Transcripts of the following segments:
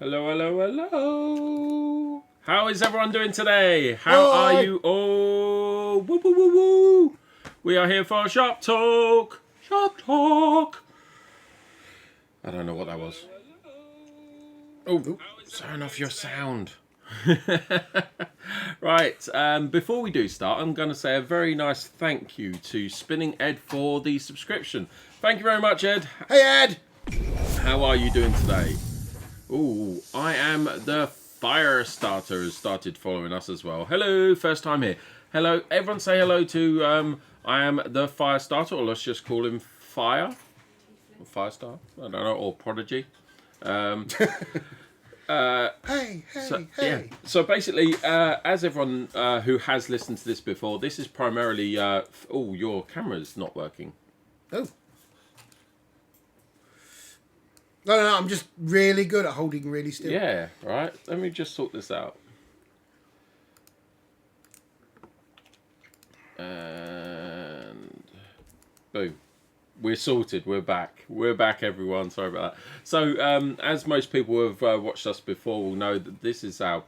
Hello, hello, hello. How is everyone doing today? How are you all? Woo, woo, woo, woo. We are here for Shop Talk. Shop Talk. I don't know what that was. Oh, turn off your sound. Right, before we do start, I'm going to say a very nice thank you to Spinning Ed for the subscription. Thank you very much, Ed. Hey, Ed. How are you doing today? Ooh, I am the fire starter has started following us as well. Hello, first time here. Hello, everyone say hello to I am the fire starter, or let's just call him Fire. Or Firestar, I don't know, or Prodigy. Hey. Yeah. So basically, as everyone who has listened to this before, this is primarily... your camera's not working. Oh. No, I'm just really good at holding really still. Yeah, right. Let me just sort this out. And boom. We're sorted. We're back. We're back, everyone. Sorry about that. So, as most people who have watched us before will know, that this is our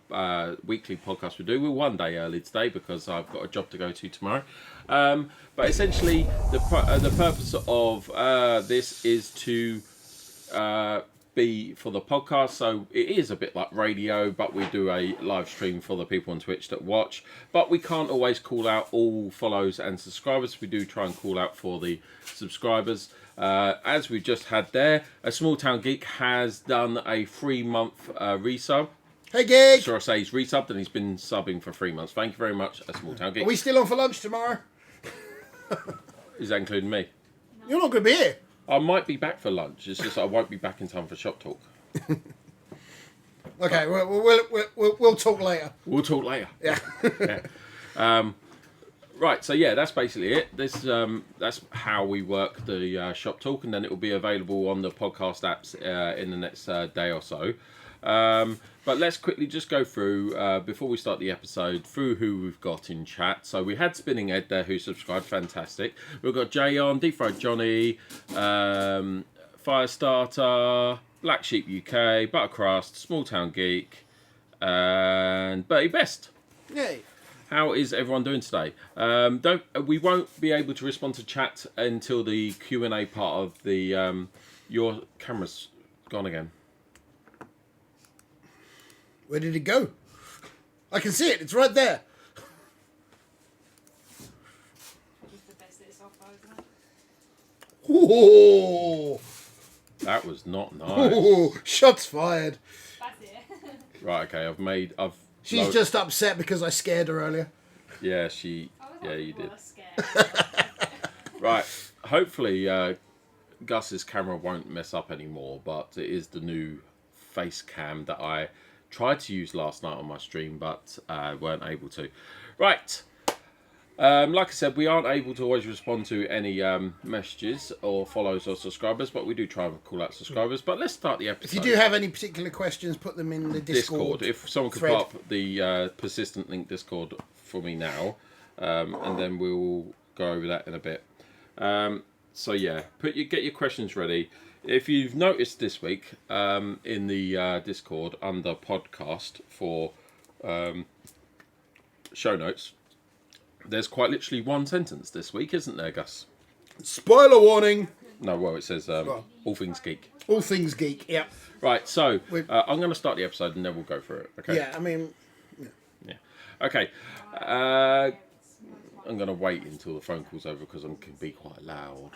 weekly podcast we do. We're one day early today because I've got a job to go to tomorrow. But essentially, the purpose of this is to be for the podcast, so it is a bit like radio, but we do a live stream for the people on Twitch that watch. But we can't always call out all follows and subscribers. We do try and call out for the subscribers. As we just had there, a Small Town Geek has done a 3-month resub. Hey, Geek. Sure, I say he's resubbed and he's been subbing for 3 months. Thank you very much, a Small Town Geek. Are we still on for lunch tomorrow? Is that including me? You're not going to be here. I might be back for lunch. It's just I won't be back in time for Shop Talk. Okay, we'll talk later. We'll talk later. Yeah. Yeah. Right, so yeah, that's basically it. That's how we work the Shop Talk, and then it will be available on the podcast apps in the next day or so. But let's quickly just go through, before we start the episode, through who we've got in chat. So we had Spinning Ed there who subscribed, fantastic. We've got Jay on, Deep Fried Johnny, Firestarter, Black Sheep UK, Buttercrust, Small Town Geek, and Bertie Best. Yay. How is everyone doing today? We won't be able to respond to chat until the Q&A part of the... your camera's gone again. Where did it go? I can see it. It's right there. Oh, That was not nice. oh, shots fired. That's it. Right, okay, She's just upset because I scared her earlier. Yeah, yeah, you did. Scared. Right, hopefully Gus's camera won't mess up anymore, but it is the new face cam that I tried to use last night on my stream, but weren't able to. Right, like I said, we aren't able to always respond to any messages or follows or subscribers, but we do try and call out subscribers. But let's start the episode. If you do have any particular questions, put them in the Discord. If someone could thread. put up the persistent link Discord for me now, and then we'll go over that in a bit. So yeah, get your questions ready. If you've noticed this week in the Discord under podcast for show notes, there's quite literally one sentence this week, isn't there, Gus? Spoiler warning. No, well, it says all things geek. All things geek. Yeah. Right, so I'm going to start the episode and then we'll go through it. Okay. Yeah. I mean. Yeah. Okay. I'm going to wait until the phone call's over because I can be quite loud.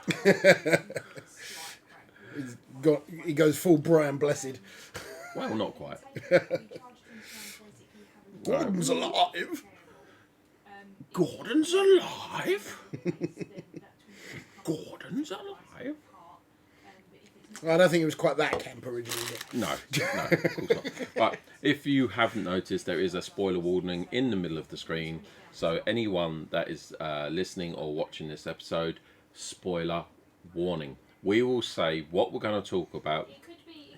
He goes full Brian Blessed. Well, not quite. Gordon's alive. Gordon's alive? Gordon's alive? I don't think it was quite that camp originally. No, of course not. But if you haven't noticed, there is a spoiler warning in the middle of the screen. So anyone that is listening or watching this episode, spoiler warning. We will say what we're going to talk about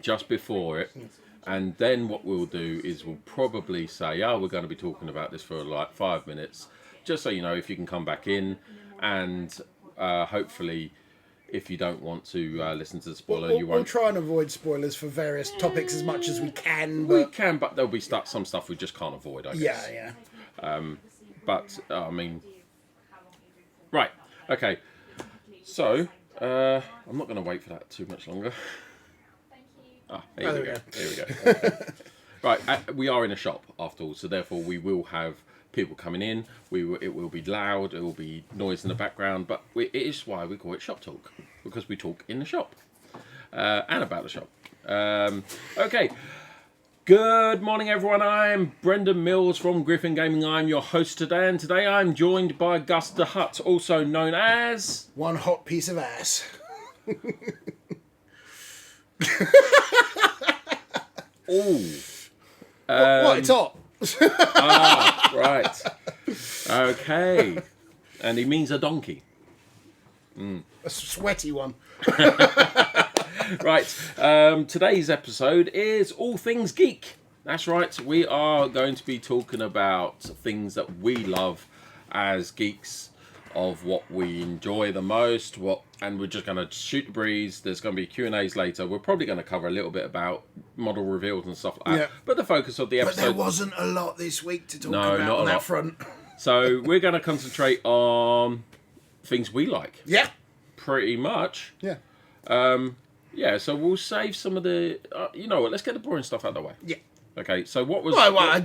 just before it. And then what we'll do is we'll probably say, we're going to be talking about this for like 5 minutes. Just so you know, if you can come back in and hopefully if you don't want to listen to the spoiler, We'll, you we'll won't. try and avoid spoilers for various topics as much as we can. We But can, but there'll be some stuff we just can't avoid, I guess. yeah. But, I mean... Right, okay. So, I'm not going to wait for that too much longer. Here we go. Okay. Right, we are in a shop, after all, so therefore we will have people coming in. It will be loud, it will be noise in the background, but it is why we call it Shop Talk, because we talk in the shop, and about the shop. Okay. Good morning, everyone. I'm Brendan Mills from Griffin Gaming. I'm your host today, and today I'm joined by Gus the Hutt, also known as... One hot piece of ass. Oh. What? It's hot. Right. Okay. And he means a donkey. A sweaty one. Right, today's episode is all things geek. That's right, we are going to be talking about things that we love as geeks, of what we enjoy the most, and we're just going to shoot the breeze. There's going to be Q&As later. We're probably going to cover a little bit about model reveals and stuff like that. Yeah. But the focus of the episode... But there wasn't a lot this week to talk about not on a that lot. front. So we're going to concentrate on things we like. Yeah. Pretty much. Yeah. Yeah, so we'll save some of the... you know what, let's get the boring stuff out of the way. Yeah. Okay, so what was... Well,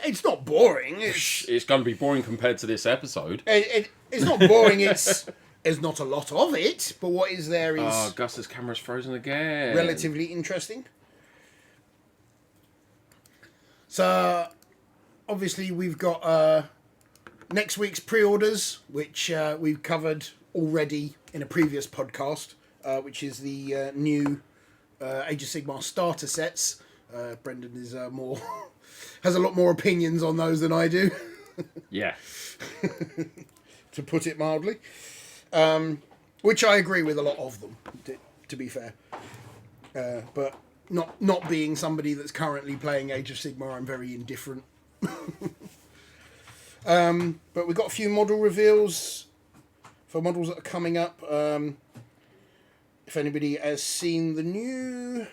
it's not boring. It's going to be boring compared to this episode. It's not boring. There's not a lot of it, but what is there is Oh, Gus's camera's frozen again. relatively interesting. So, obviously, we've got next week's pre-orders, which we've covered already in a previous podcast, which is the new Age of Sigmar starter sets. Brendan is has a lot more opinions on those than I do, Yeah. to put it mildly. Which I agree with a lot of them, to be fair. But not being somebody that's currently playing Age of Sigmar, I'm very indifferent. But we've got a few model reveals for models that are coming up. If anybody has seen the new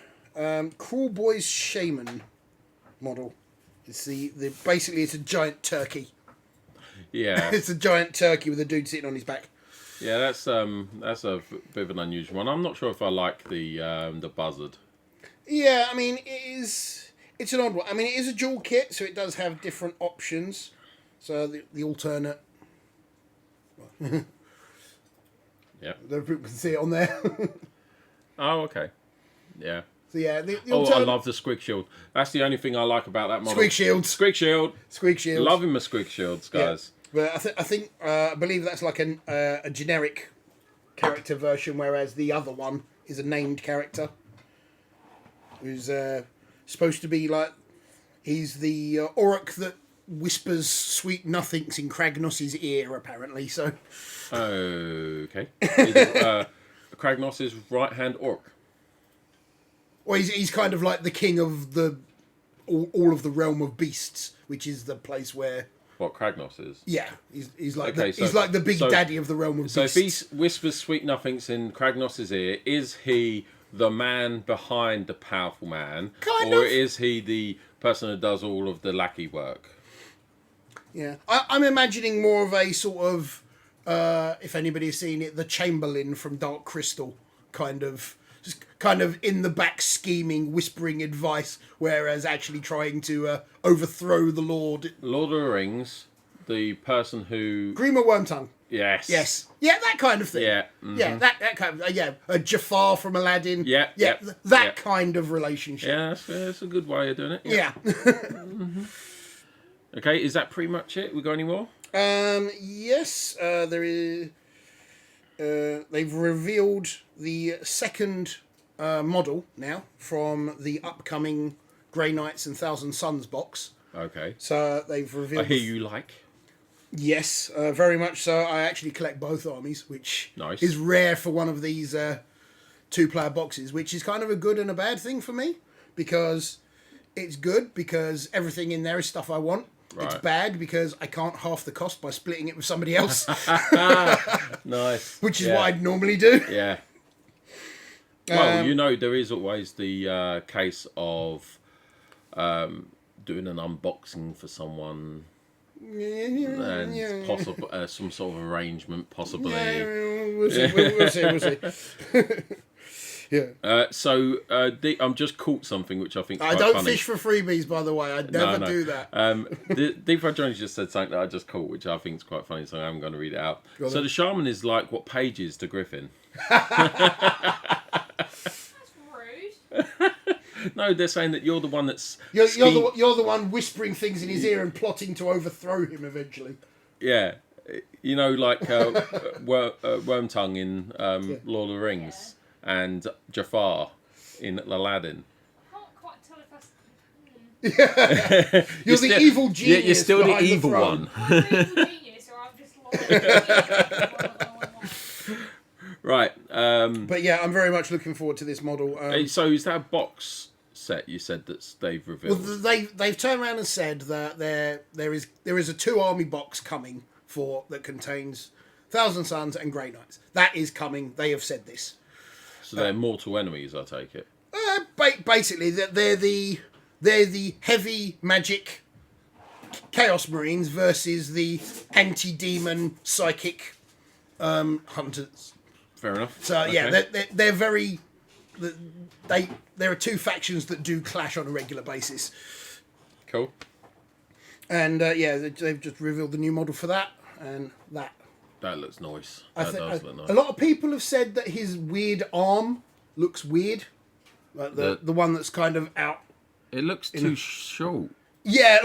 Cruel Boys Shaman model, it's basically it's a giant turkey. Yeah. It's a giant turkey with a dude sitting on his back. Yeah, that's a bit of an unusual one. I'm not sure if I like the buzzard. Yeah, I mean, it's an odd one. I mean, it is a dual kit, so it does have different options. So the alternate... Yeah. The people can see it on there. Oh, okay. Yeah. So yeah, the Oh, alternate... I love the squig shield. That's the only thing I like about that model. Squig shields. Squig shield. Squig shields. Loving my squig shields, guys. Yeah. But I believe that's like a generic character version, whereas the other one is a named character who's supposed to be like he's the orc that whispers sweet nothings in Kragnos' ear, apparently. So Okay. Is Kragnos' right-hand orc. well, he's kind of like the king of all of the realm of beasts, which is the place where. What Kragnos is. Yeah, he's like Okay, he's like the big daddy of the realm of So beasts. if he whispers sweet nothings in Kragnos' ear, is he the man behind the powerful man? Kind or of. is he the person who does all of the lackey work? Yeah, I'm imagining more of a sort of, if anybody has seen it, the Chamberlain from Dark Crystal, just kind of in the back scheming, whispering advice, whereas actually trying to overthrow the Lord. Lord of the Rings, the person who... Grima Wormtongue. Yes. Yes. Yeah, that kind of thing. Yeah. Yeah, that kind of, yeah, a Jafar from Aladdin. Yeah, Yeah, yeah, that yeah. kind of relationship. Yeah, that's a good way of doing it. Yeah. Okay, is that pretty much it? We got any more? Yes, there is. They've revealed the second model now from the upcoming Grey Knights and Thousand Suns box. Okay. So they've I revealed. hear you like. Yes, very much so. I actually collect both armies, which Nice. is rare for one of these two-player boxes, which is kind of a good and a bad thing for me, because it's good because everything in there is stuff I want. It's Right. bad because I can't half the cost by splitting it with somebody else, Nice. which is Yeah. what I'd normally do. Yeah. Well, there is always the case of doing an unboxing for someone and possible some sort of arrangement, possibly. Yeah, we'll see. Yeah. I'm just caught something which I think is I quite don't funny. fish for freebies, by the way. I'd never do that. Deep Fried Johnny just said something that I just caught, which I think is quite funny, so I'm going to read it out. So the shaman is like what Paige is to Griffin. That's rude. No, they're saying that you're the one that's... You're the one whispering things in his ear and plotting to overthrow him eventually. Yeah. Like Wormtongue in Lord of the Rings and Jafar in Aladdin. I can't quite tell if that's... You're the evil genius. Yeah, you're still the evil throne. one. I'm the evil genius, or I'm just lying. Right. But yeah, I'm very much looking forward to this model. So is that a box set you said that they've revealed? Well, they've turned around and said that there is a 2-army box coming that contains Thousand Suns and Grey Knights. That is coming. They have said this. So they're mortal enemies, I take it. Basically, they're the heavy magic Chaos Marines versus the anti-demon psychic hunters. Fair enough. So Okay. yeah, they're very. There are two factions that do clash on a regular basis. Cool. And they've just revealed the new model for that, and That looks nice. I That think does look nice. a lot of people have said that his weird arm looks weird, like the one that's kind of out. It looks too short. Yeah,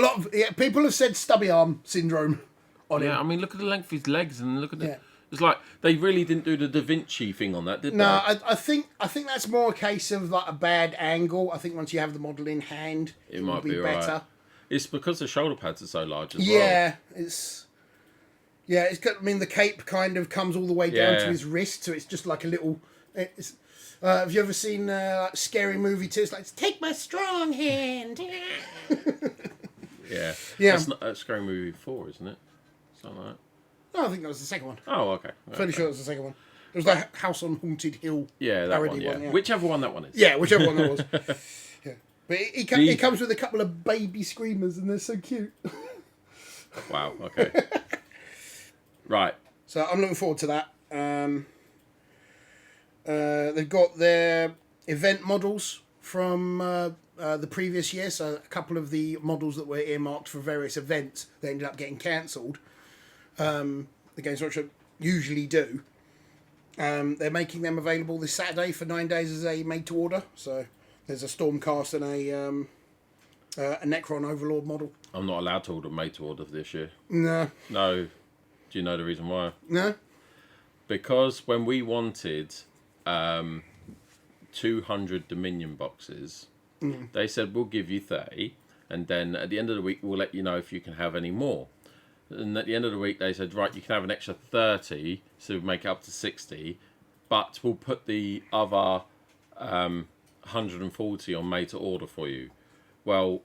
people have said stubby arm syndrome on him. Yeah, I mean, look at the length of his legs and look at Yeah. It's like they really didn't do the Da Vinci thing on that, did No, they? I think that's more a case of like a bad angle. I think once you have the model in hand, it might will be be better. right. It's because the shoulder pads are so large as well. Yeah, it's got. I mean, the cape kind of comes all the way down to his wrist, so it's just like a little. Have you ever seen Scary Movie 2? It's like, take my strong hand. Yeah. Yeah. That's not Scary Movie 4, isn't it? Something like that. No, I think that was the second one. Oh, okay. Fairly sure it was the second one. It was the House on Haunted Hill. Yeah, that parody one, yeah. yeah. Whichever one that one is. Yeah, whichever one that was. Yeah. But it comes with a couple of baby screamers, and they're so cute. Wow, okay. Right. So I'm looking forward to that. They've got their event models from the previous year. So a couple of the models that were earmarked for various events, they ended up getting cancelled. The Games Workshop usually do. They're making them available this Saturday for 9 days as a made-to-order. So there's a Stormcast and a Necron Overlord model. I'm not allowed to order made to order this year. No. No. Do you know the reason why? No? Because when we wanted 200 Dominion boxes, they said, we'll give you 30, and then at the end of the week, we'll let you know if you can have any more. And at the end of the week, they said, right, you can have an extra 30, so we'll make it up to 60, but we'll put the other 140 on made to order for you. Well,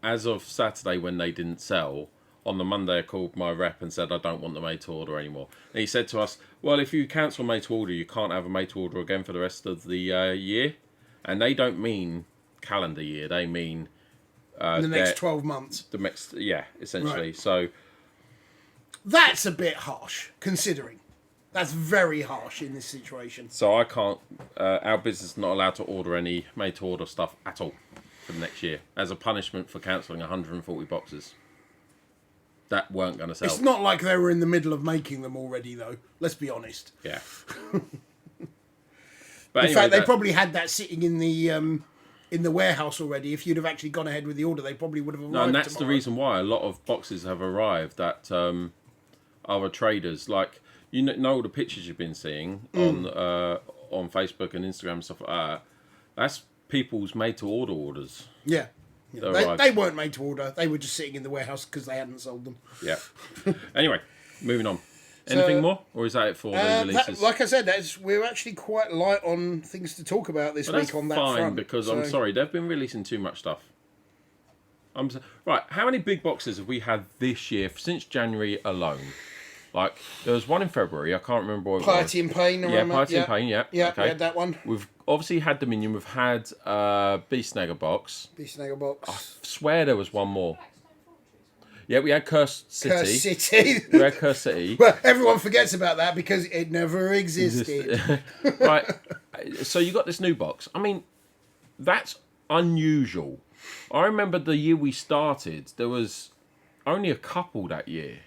as of Saturday when they didn't sell, on the Monday I called my rep and said I don't want the made to order anymore. And he said to us, well, if you cancel made to order, you can't have a made to order again for the rest of the year. And they don't mean calendar year, they mean the next 12 months. The next, yeah, essentially. Right. So that's a bit harsh, considering. That's very harsh in this situation. So I can't. Our business is not allowed to order any made to order stuff at all for the next year as a punishment for cancelling 140 boxes. That weren't going to sell. It's not like they were in the middle of making them already, though. Let's be honest. Yeah. But in fact, they probably had that sitting in the warehouse already. If you'd have actually gone ahead with the order, they probably would have arrived. No, and that's tomorrow. the reason why a lot of boxes have arrived at other traders. Like, you know all the pictures you've been seeing on Facebook and Instagram and stuff like that. That's people's made to order orders. Yeah. They weren't made to order. They were just sitting in the warehouse because they hadn't sold them. Yeah. Anyway, moving on. Anything more? Or is that it for the releases? Like I said, we're actually quite light on things to talk about this week on that front. That's fine, because I'm sorry, they've been releasing too much stuff. Right, how many big boxes have we had this year since January alone? Like, there was one in February. I can't remember what it Piety and Pain. was. Yeah, Piety and Pain, yeah. Yeah, okay. we had that one. We've obviously had Dominion. We've had Beast Snagger Box. Beast Snagger Box. I swear there was one more. Yeah, we had Cursed City. Cursed City. We had Cursed City. Well, everyone forgets about that because it never existed. Right. So you got this new box. I mean, that's unusual. I remember the year we started, there was only a couple that year.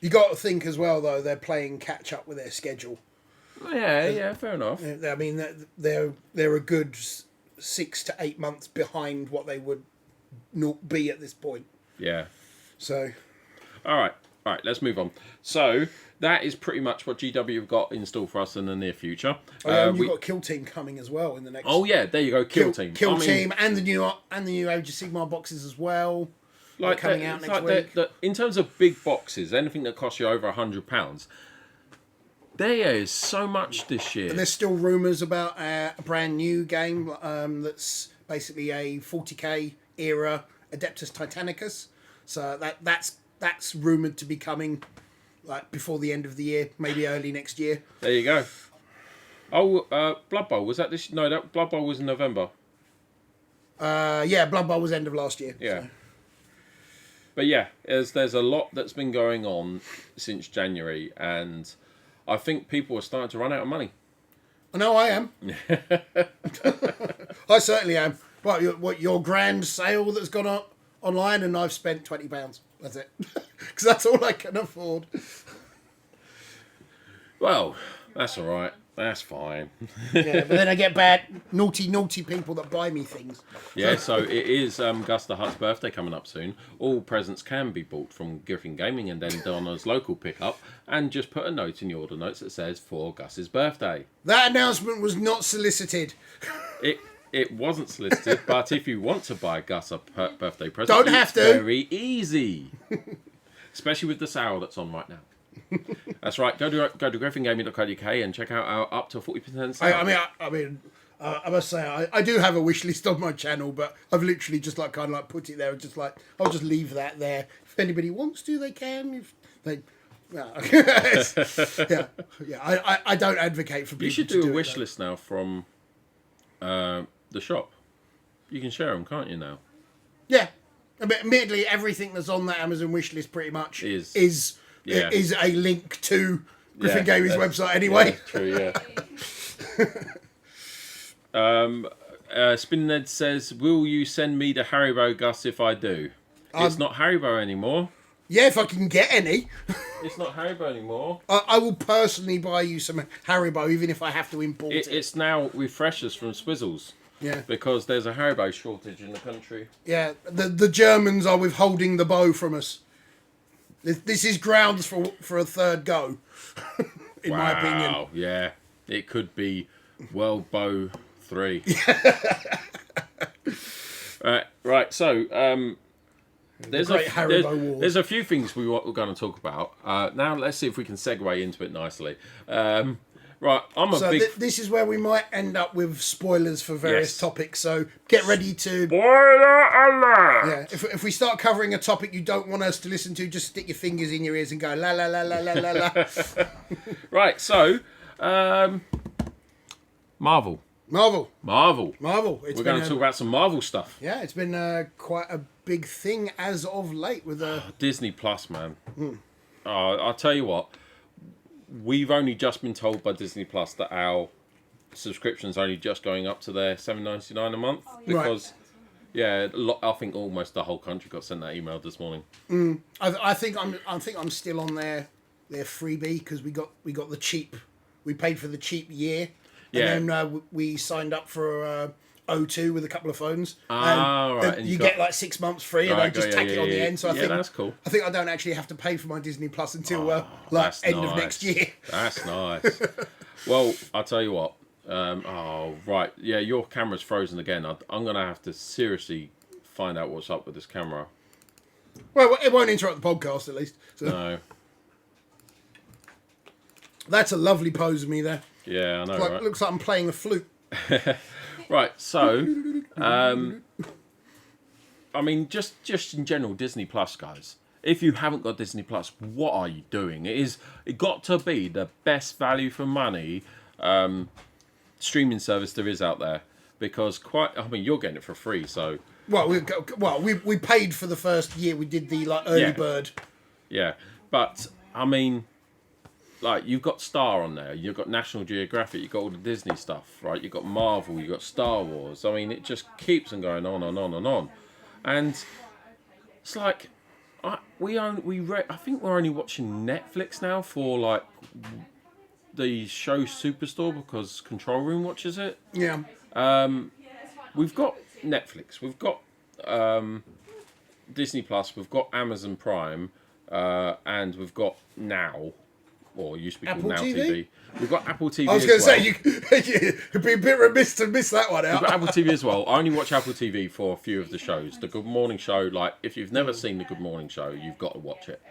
You got to think as well, though, they're playing catch up with their schedule. Yeah, fair enough. I mean, they're a good 6 to 8 months behind what they would not be at this point. Yeah. So, All right, let's move on. So, that is pretty much what GW have got in store for us in the near future. and you've got Kill Team coming as well in the next. Oh yeah, there you go, Kill Team. Kill Team, and the new Age of Sigmar boxes as well. Like coming out next week. In terms of big boxes, anything that costs you over £100, there is so much this year. And there's still rumours about a brand new game that's basically a 40k era Adeptus Titanicus. So that's rumoured to be coming like before the end of the year, maybe early next year. There you go. Oh, Blood Bowl, was that this? No, that Blood Bowl was in November. Yeah, Blood Bowl was end of last year. Yeah. So. But yeah, there's a lot that's been going on since January, and I think people are starting to run out of money. I know I am. I certainly am. What your grand sale that's gone up online, and I've spent £20. That's it, because that's all I can afford. Well, that's all right. That's fine. Yeah, but then I get bad, naughty people that buy me things. Yeah, so it is Gus the Hutt's birthday coming up soon. All presents can be bought from Griffin Gaming and then Donna's local pickup, and just put a note in your order notes that says for Gus's birthday. That announcement was not solicited. It wasn't solicited, but if you want to buy Gus a birthday present, Don't have to. Very easy, especially with the sale that's on right now. That's right. Go to griffingaming.co.uk and check out our up to 40% sale. I must say I do have a wish list on my channel, but I've literally just kind of put it there and just I'll just leave that there. If anybody wants to, they can. If they. I don't advocate for people. You should to do a it, wish though. list now from the shop. You can share them, can't you now? Yeah, admittedly, everything that's on that Amazon wish list pretty much is a link to Griffin Gaming's website anyway. Yeah, true, yeah. Spinned says, "Will you send me the Haribo, Gus, if I do?" It's not Haribo anymore. Yeah, if I can get any. It's not Haribo anymore. I will personally buy you some Haribo, even if I have to import it. It's now refreshers from Swizzles. Yeah. Because there's a Haribo shortage in the country. Yeah, the Germans are withholding the bow from us. This is grounds for a third go, in my opinion. Wow, yeah. It could be World Bow 3. Right, so there's a few things we're going to talk about. Now let's see if we can segue into it nicely. Right, this is where we might end up with spoilers for various topics, so get ready to... Spoiler alert! Yeah, if we start covering a topic you don't want us to listen to, just stick your fingers in your ears and go la la la la la la la. Right, so, Marvel. Marvel. We're going to talk about some Marvel stuff. Yeah, it's been quite a big thing as of late with Disney Plus, man. I'll tell you what. We've only just been told by Disney Plus that our subscription's only just going up to their $7.99 a month because, I think almost the whole country got sent that email this morning. I think I'm still on their freebie because we got the cheap. We paid for the cheap year, and then we signed up for O2 with a couple of phones. And you get like 6 months free, and I just tack it on the end. So I think that's cool. I think I don't actually have to pay for my Disney Plus until end of next year. That's nice. Well, I'll tell you what. Your camera's frozen again. I'm gonna have to seriously find out what's up with this camera. Well, it won't interrupt the podcast at least. So. No. That's a lovely pose of me there. Yeah, I know. Right? Looks like I'm playing the flute. Right, so, I mean, just in general, Disney Plus, guys. If you haven't got Disney Plus, what are you doing? It got to be the best value for money streaming service there is out there, because you're getting it for free, so we paid for the first year. We did the early bird. Yeah, but I mean, like, you've got Star on there, you've got National Geographic, you've got all the Disney stuff, right? You've got Marvel, you've got Star Wars. I mean, it just keeps on going on and on and on, and it's like I think we're only watching Netflix now for like the show Superstore, because Control Room watches it. Yeah. We've got Netflix, we've got Disney Plus, we've got Amazon Prime, and we've got Now, or it used to be called Apple Now TV? TV. We've got Apple TV. I was going to say you'd be a bit remiss to miss that one We've out. got Apple TV as well. I only watch Apple TV for a few of the shows. The Good Morning Show, like, if you've never seen the Good Morning Show, you've got to watch it.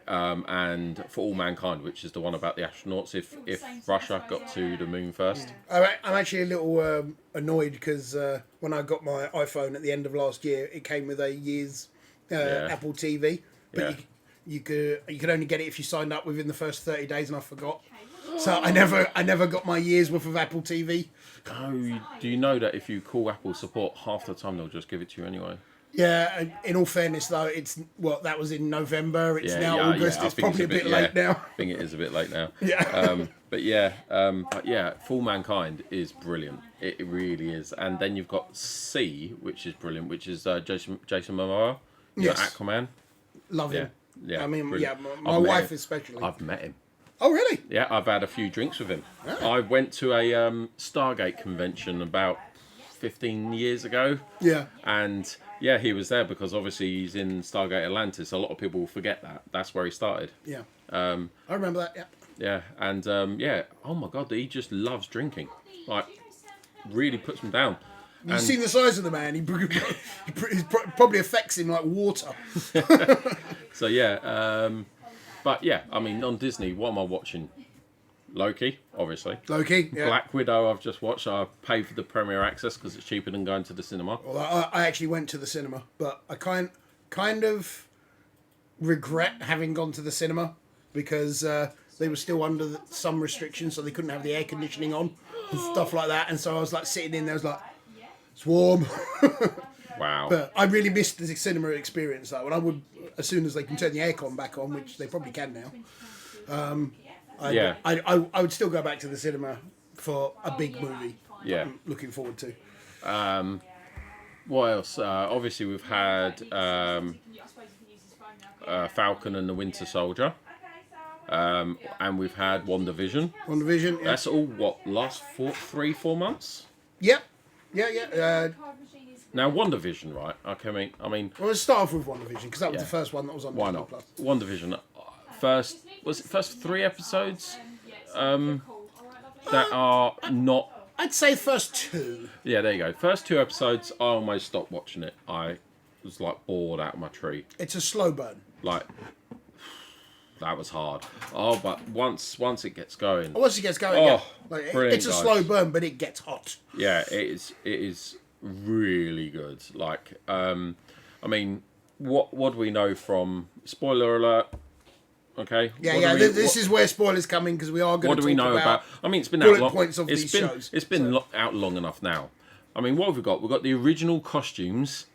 And For All Mankind, which is the one about the astronauts, if Russia got to the moon first. I'm actually a little annoyed because when I got my iPhone at the end of last year, it came with a year's Apple TV, but you could only get it if you signed up within the first 30 days, and I forgot. So I never got my year's worth of Apple TV. Oh, do you know that if you call Apple support, half the time they'll just give it to you anyway? Yeah, and in all fairness though, that was in November. It's now August. Yeah, it's probably a bit late now. I think it is a bit late now. Yeah. But For All Mankind is brilliant. It really is. And then you've got C, which is brilliant, which is Jason Momoa, Aquaman. Love him. Yeah, I mean, brilliant. my wife especially. I've met him. Oh, really? Yeah, I've had a few drinks with him. Ah. I went to a Stargate convention about 15 years ago. Yeah. And he was there because obviously he's in Stargate Atlantis. A lot of people will forget that. That's where he started. Yeah. I remember that, yeah. Yeah, and oh my God, he just loves drinking. Like, really puts him down. You've seen the size of the man. He probably affects him like water. So, I mean, on Disney, what am I watching? Loki, obviously. Loki, yeah. Black Widow, I've just watched. I paid for the premiere access because it's cheaper than going to the cinema. Well, I actually went to the cinema, but I kind of regret having gone to the cinema because they were still under some restrictions, so they couldn't have the air conditioning on and stuff like that. And so I was like sitting in there, I was like, it's warm. Wow. But I really missed the cinema experience though, and I would, as soon as they can turn the aircon back on, which they probably can now. I would still go back to the cinema for a big movie. Yeah. I'm looking forward to. What else? Obviously, we've had Falcon and the Winter Soldier. And we've had WandaVision. WandaVision, yeah. That's all, last 4 months? Yep. Yeah. Now, WandaVision, right? Okay, I mean... Well, let's start off with WandaVision, because that was the first one that was on Why Disney not? Plus. WandaVision, first 3 episodes that are not... I'd say first 2. Yeah, there you go. First 2 episodes, I almost stopped watching it. I was, like, bored out of my tree. It's a slow burn. Like... That was hard. Oh, but once it gets going... Once it gets going, brilliant, it's a slow burn, but it gets hot. Yeah, it is really good. Like, I mean, what do we know from... Spoiler alert. Okay? Yeah, this is where spoilers come in, because we are going to talk What do we know about... I mean, it's been bullet out long... points of these shows. It's been out long enough now. I mean, what have we got? We've got the original costumes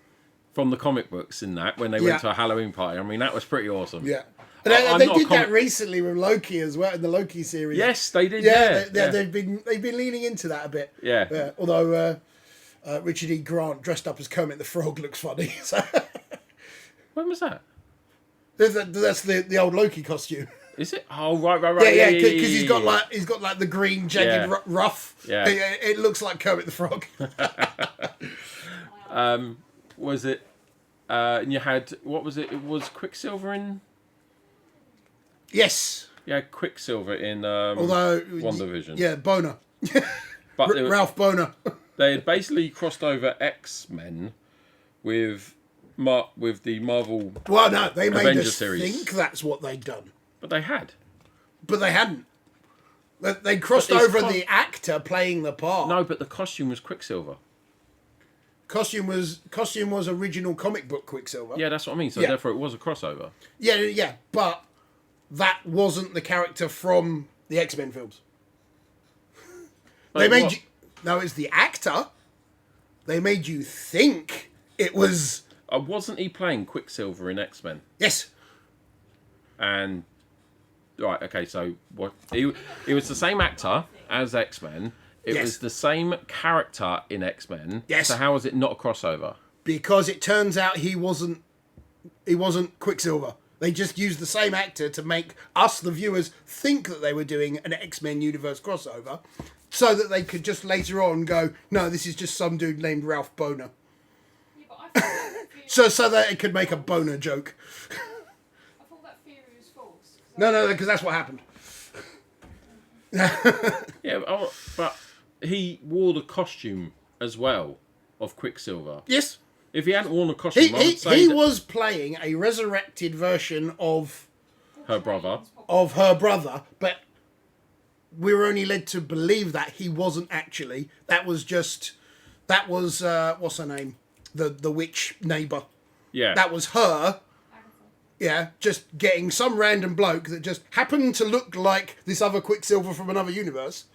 from the comic books in that, when they went to a Halloween party. I mean, that was pretty awesome. Yeah. And they did that recently with Loki as well, in the Loki series. Yes, they did. Yeah. They've been leaning into that a bit. Yeah. Although Richard E. Grant dressed up as Kermit the Frog looks funny. So. When was that? That's the old Loki costume. Is it? Oh, right. Yeah, because he's got like the green jagged ruff. Yeah. It looks like Kermit the Frog. Was it? And you had, what was it? It was Quicksilver in. Yes. Yeah, Quicksilver in WandaVision. Yeah, Boner. But Ralph Boner. They had basically crossed over X-Men with the Marvel. Well, no, they made Avengers us series. think that's what they'd done. But they had. But they hadn't. They crossed over the actor playing the part. No, but the costume was Quicksilver. Costume was original comic book Quicksilver. Yeah, that's what I mean. So Yeah. therefore, it was a crossover. Yeah, but that wasn't the character from the X-Men films. They Like made what? you. No, it's the actor. They made you think it was. Wasn't he playing Quicksilver in X-Men? Yes. And right, okay, so what? He was the same actor as X-Men. It Yes. was the same character in X-Men. Yes. So how was it not a crossover? Because it turns out he wasn't Quicksilver. They just used the same actor to make us, the viewers, think that they were doing an X-Men universe crossover, so that they could just later on go, no, this is just some dude named Ralph Boner. Yeah, but I thought that theory, So that it could make a Boner joke. I thought that theory was false. No, because that's what happened. Yeah, but he wore the costume as well of Quicksilver. Yes. If he hadn't worn the costume, I would say He that was playing a resurrected version of her brother. her brother, but we were only led to believe that he wasn't actually. That was what's her name? The witch neighbour. Yeah. That was her. Yeah, just getting some random bloke that just happened to look like this other Quicksilver from another universe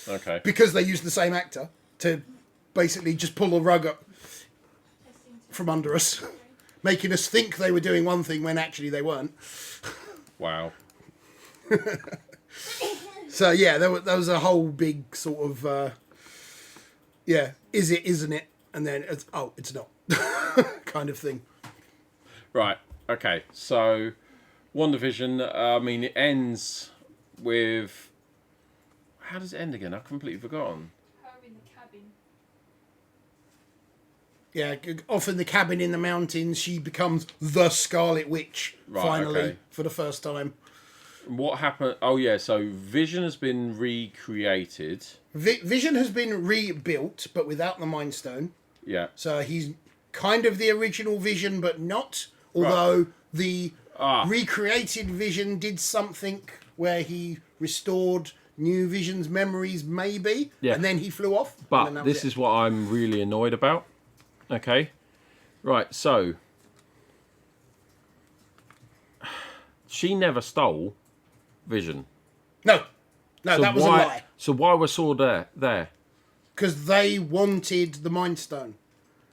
Okay. because they used the same actor to basically just pull a rug up from under us, making us think they were doing one thing when actually they weren't. Wow. So yeah, there was a whole big sort of is it, isn't it, and then it's not kind of thing. Right. Okay. So, WandaVision. I mean, it ends with. How does it end again? I've completely forgotten. Her in the cabin. Yeah, off in the cabin in the mountains, she becomes the Scarlet Witch Right, finally okay. for the first time. What happened? Oh yeah. So Vision has been recreated. Vision has been rebuilt, but without the Mind Stone. Yeah. So he's kind of the original Vision, but not. Although the recreated Vision did something where he restored New Vision's memories, maybe, Yeah. and then he flew off. But this is what I'm really annoyed about. Okay. Right. So she never stole Vision. No, So that was why, a lie. So why was Sword there? Because they wanted the Mind Stone.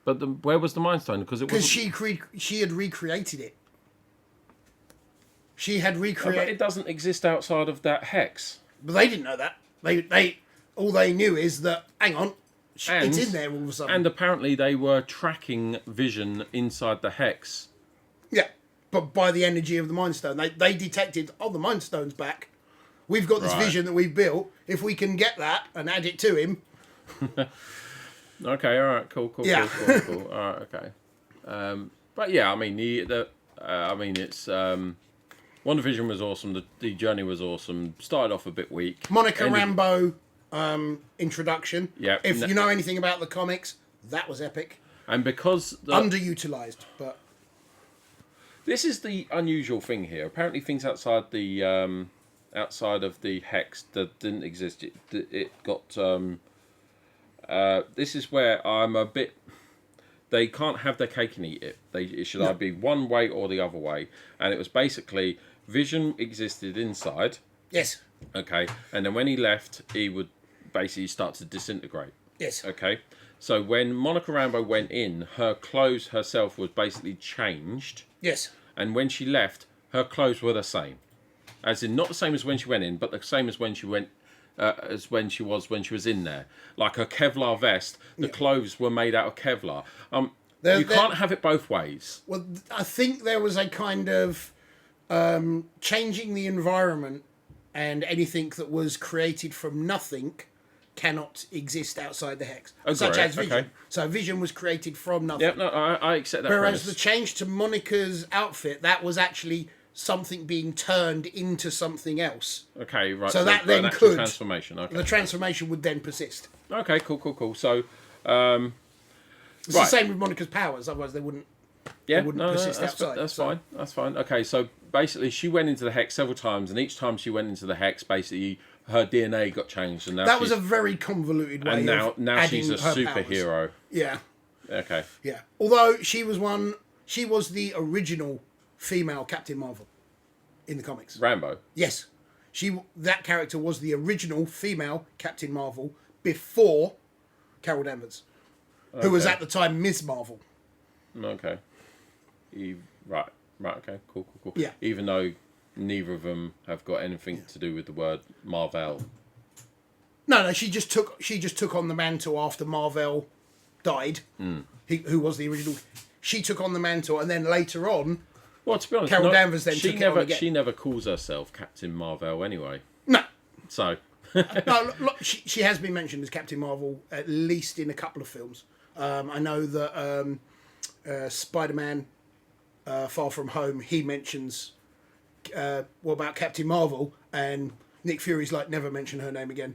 But where was the Mind Stone? Because Because she had recreated it. She had But recreated, it doesn't exist outside of that hex. but they didn't know that. They all they knew is that hang on, it's And- in there all of a sudden. And apparently they were tracking Vision inside the hex. Yeah, but by the energy of the Mind Stone, they detected, the Mind Stone's back. We've got this Right. Vision that we've built. If we can get that and add it to him, Okay, all right, cool. Yeah. Cool. All right, okay. But yeah, I mean it's WandaVision was awesome. The journey was awesome. Started off a bit weak. Monica Ended- Rambeau introduction. Yeah. If you know anything about the comics, that was epic. And because Underutilized, but this is the unusual thing here. Apparently, things outside of the hex that didn't exist. It got. This is where I'm a bit. They can't have their cake and eat it. It should either be one way or the other way. And it was basically Vision existed inside. yes, Okay, and then when he left, he would basically start to disintegrate. yes, Okay, so when Monica Rambeau went in, her clothes herself was basically changed. yes. And when she left, her clothes were the same, as in not the same as when she went in, but the same as when she went, as when she was in there. Like her Kevlar vest, the clothes were made out of Kevlar. You can't have it both ways. Well, I think there was a kind of changing the environment, and anything that was created from nothing cannot exist outside the hex, such great, as Vision. okay. So Vision was created from nothing. Yep, no, I accept that. Whereas premise. the change to Monica's outfit, that was actually something being turned into something else. Okay, right. So that an then actual could- transformation. Okay. The transformation would then persist. Okay, cool. So, It's Right. the same with Monica's powers, otherwise they wouldn't. yeah, wouldn't no, persist that's outside, That's so- fine. That's fine. Okay, so basically, she went into the hex several times, and each time she went into the hex, basically, her DNA got changed, and now That was a very convoluted way and of now she's a adding her superhero. powers. Yeah, Okay. yeah. Although she was the original female Captain Marvel in the comics. Rambo. Yes, that character was the original female Captain Marvel before Carol Danvers, who was Okay. at the time Ms. Marvel. Okay. Right. Okay. Cool. Yeah. Even though neither of them have got anything to do with the word Marvel. No, she just took on the mantle after Marvel died. Who was the original? She took on the mantle, and then later on, Well, to be honest, Carol Danvers then she took never it on again. she never calls herself Captain Marvel anyway. no, So look, she has been mentioned as Captain Marvel at least in a couple of films. I know that Spider-Man Far From Home, he mentions what about Captain Marvel, and Nick Fury's like, never mention her name again.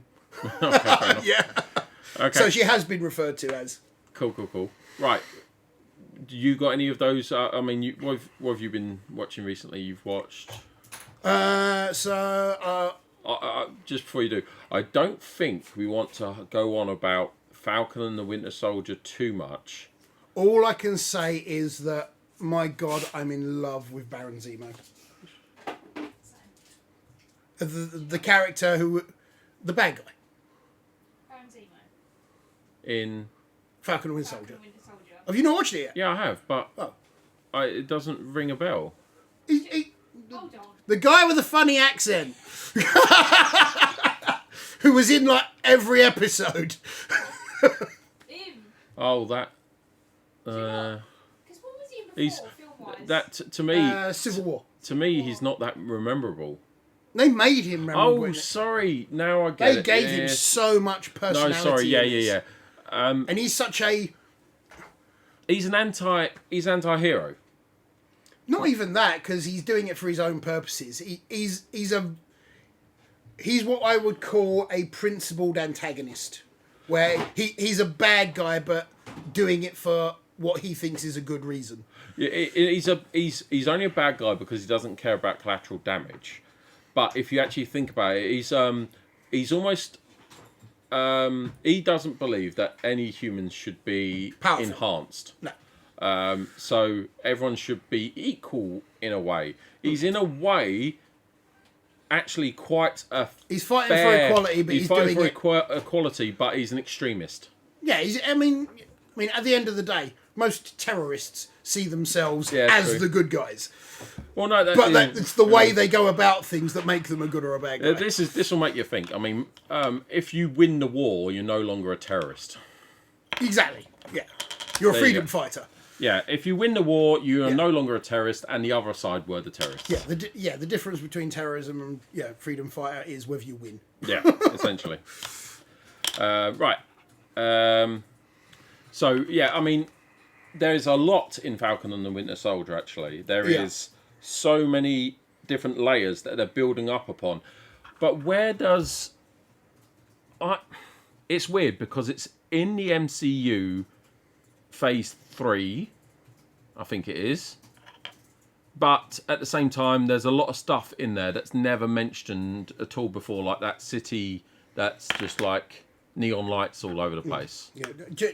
Yeah. okay. So she has been referred to as. Cool. Right. Do you got any of those? I mean, what have you been watching recently? You've watched. Just before you do, I don't think we want to go on about Falcon and the Winter Soldier too much. All I can say is that, my God, I'm in love with Baron Zemo. The character the bad guy, Baron Zemo. In Falcon and Winter Soldier. Falcon Winter Soldier. Have you not watched it yet? yeah, I have, but Oh. it doesn't ring a bell. Hold on. The guy with the funny accent, who was in like every episode. Him. Oh, that. Because what was he in He's before, film-wise? that to me. Civil War. To me, he's not that memorable. They made him memorable. Oh, sorry. Now I get They it. gave him Yes. so much No, personality. sorry. Yeah. in this. And he's such a. He's anti-hero. Not even that, because he's doing it for his own purposes. He's what I would call a principled antagonist, where he's a bad guy, but doing it for what he thinks is a good reason. Yeah, he's only a bad guy because he doesn't care about collateral damage. But if you actually think about it, he's almost he doesn't believe that any humans should be Powerful. enhanced. No. So everyone should be equal in a way. He's in a way actually quite a. He's fighting for equality, but he's fighting doing for it. equality, but he's an extremist. Yeah, I mean, at the end of the day, most terrorists see themselves Yeah, as true. the good guys, Well, no, but it's the way they go about things that make them a good or a bad guy. This will make you think. I mean, if you win the war, you're no longer a terrorist. Exactly. Yeah, you're a There you freedom go. fighter. Yeah, if you win the war, you are Yeah. no longer a terrorist, and the other side were the terrorists. Yeah, the difference between terrorism and freedom fighter is whether you win. Yeah, essentially. Right. So yeah, I mean, there's a lot in Falcon and the Winter Soldier. Actually, there is Yeah. so many different layers that they're building up upon. But where does it's weird because it's in the MCU phase 3, I think it is. But at the same time, there's a lot of stuff in there that's never mentioned at all before, like that city that's just like neon lights all over the place. Yeah,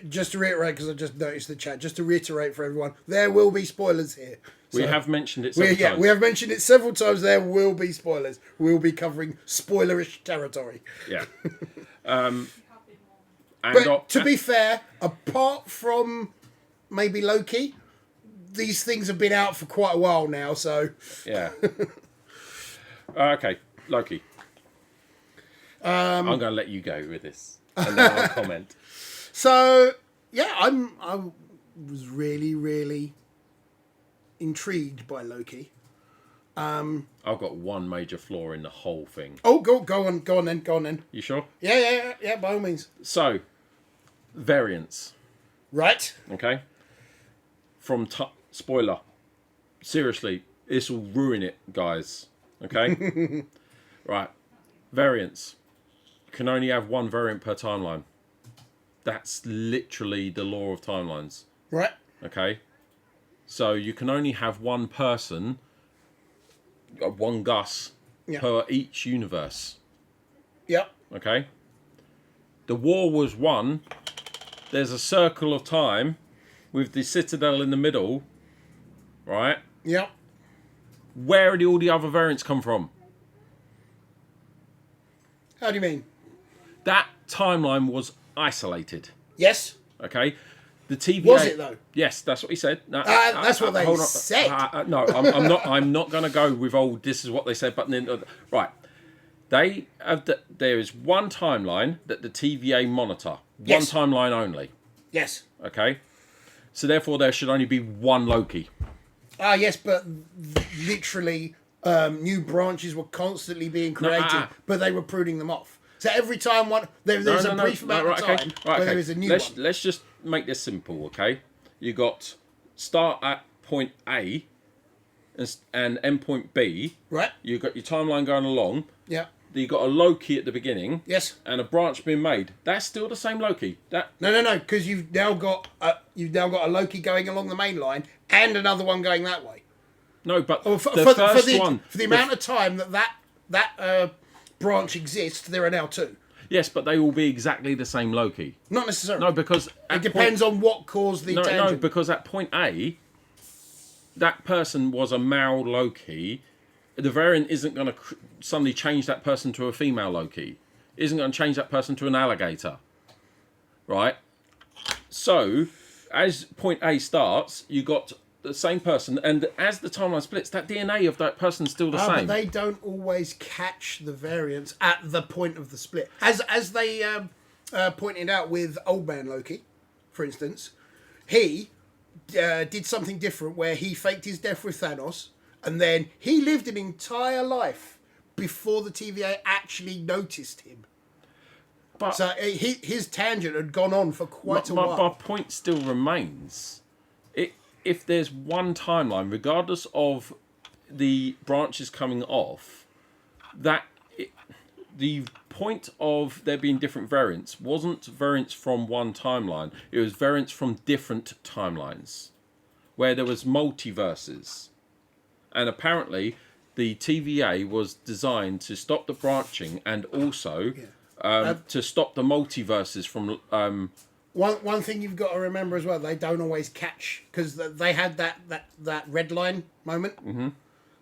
just to reiterate, because I just noticed the chat. Just to reiterate for everyone, there will be spoilers here. We So- have mentioned it several times. we have mentioned it several times. There will be spoilers. We'll be covering spoilerish territory. Yeah. Have been warned. And But to be fair, apart from maybe Loki, these things have been out for quite a while now. So yeah. Okay, Loki. I'm going to let you go with this, and then I'll comment. yeah, I was really intrigued by Loki. I've got one major flaw in the whole thing. Oh, go on then. You sure? Yeah, by all means. So, variants. Right. Okay. From spoiler. Seriously, this will ruin it, guys. Okay. Right. Variants. You can only have one variant per timeline. That's literally the law of timelines. Right. Okay. So you can only have one person, one Gus, Yeah. per each universe. Yep. Okay. The war was won. There's a circle of time with the citadel in the middle, right? Yep. Where did all the other variants come from? How do you mean? That timeline was isolated. Yes. Okay. The TVA. Was it though? Yes, that's what he said. No, That's what they hold on. said. No, I'm not. I'm not going to go with all. This is what they said. But then, right, they have. There is one timeline that the TVA monitor. Yes. One timeline only. Yes. Okay. So therefore, there should only be one Loki. Yes, but literally, new branches were constantly being created, but they were pruning them off. So every time there's a brief amount of time where there is a new one. Let's just make this simple, okay? You got start at point A and end point B. Right. You got your timeline going along. Yeah. You got a Loki at the beginning. Yes. And a branch being made. That's still the same Loki. No, because you've now got a Loki going along the main line and another one going that way. No, but for the amount of time that branch exists, there are now two. Yes, but they will be exactly the same Loki. Not necessarily. No, because it depends on what caused the tangent. No, because at point A, that person was a male Loki. The variant isn't going to suddenly change that person to a female Loki. Isn't going to change that person to an alligator. Right? So, as point A starts, you got the same person, and as the timeline splits, that DNA of that person's still the same. But they don't always catch the variants at the point of the split. As they pointed out with Old Man Loki, for instance, he did something different where he faked his death with Thanos, and then he lived an entire life before the TVA actually noticed him. But so his tangent had gone on for quite a while. My point still remains. If there's one timeline, regardless of the branches coming off, the point of there being different variants wasn't variants from one timeline. It was variants from different timelines, where there was multiverses. And apparently, the TVA was designed to stop the branching and also to stop the multiverses from... One thing you've got to remember as well, they don't always catch, because they had that red line moment. Mm-hmm.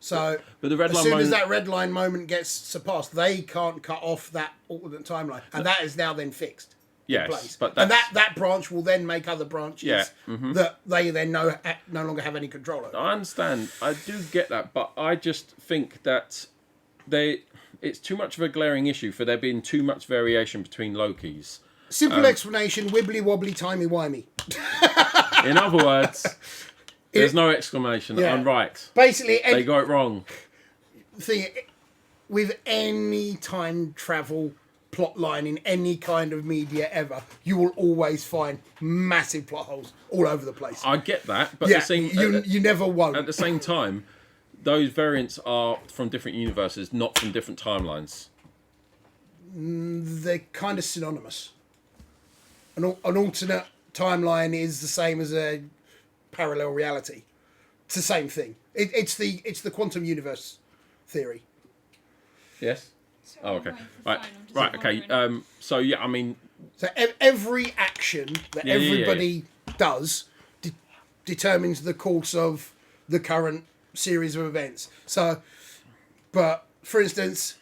So but the red as line soon as that red line moment gets surpassed, they can't cut off that alternate timeline, and that is now then fixed. Yes, in place. But and that branch will then make other branches mm-hmm. that they then no longer have any control over. I understand. I do get that, but I just think that it's too much of a glaring issue for there being too much variation between Lokis. Simple explanation, wibbly wobbly, timey wimey. In other words, there's no exclamation. Yeah. I'm right. Basically, they got it wrong. With any time travel plot line in any kind of media ever, you will always find massive plot holes all over the place. I get that, but you never won't. At the same time, those variants are from different universes, not from different timelines. They're kind of synonymous. An alternate timeline is the same as a parallel reality. It's the same thing. It's the quantum universe theory. Yes. So Oh, okay. I'm waiting for Right. fine, I'm just Right. Okay. wondering. So yeah, I mean, So every action that everybody does determines the course of the current series of events. So, but for instance,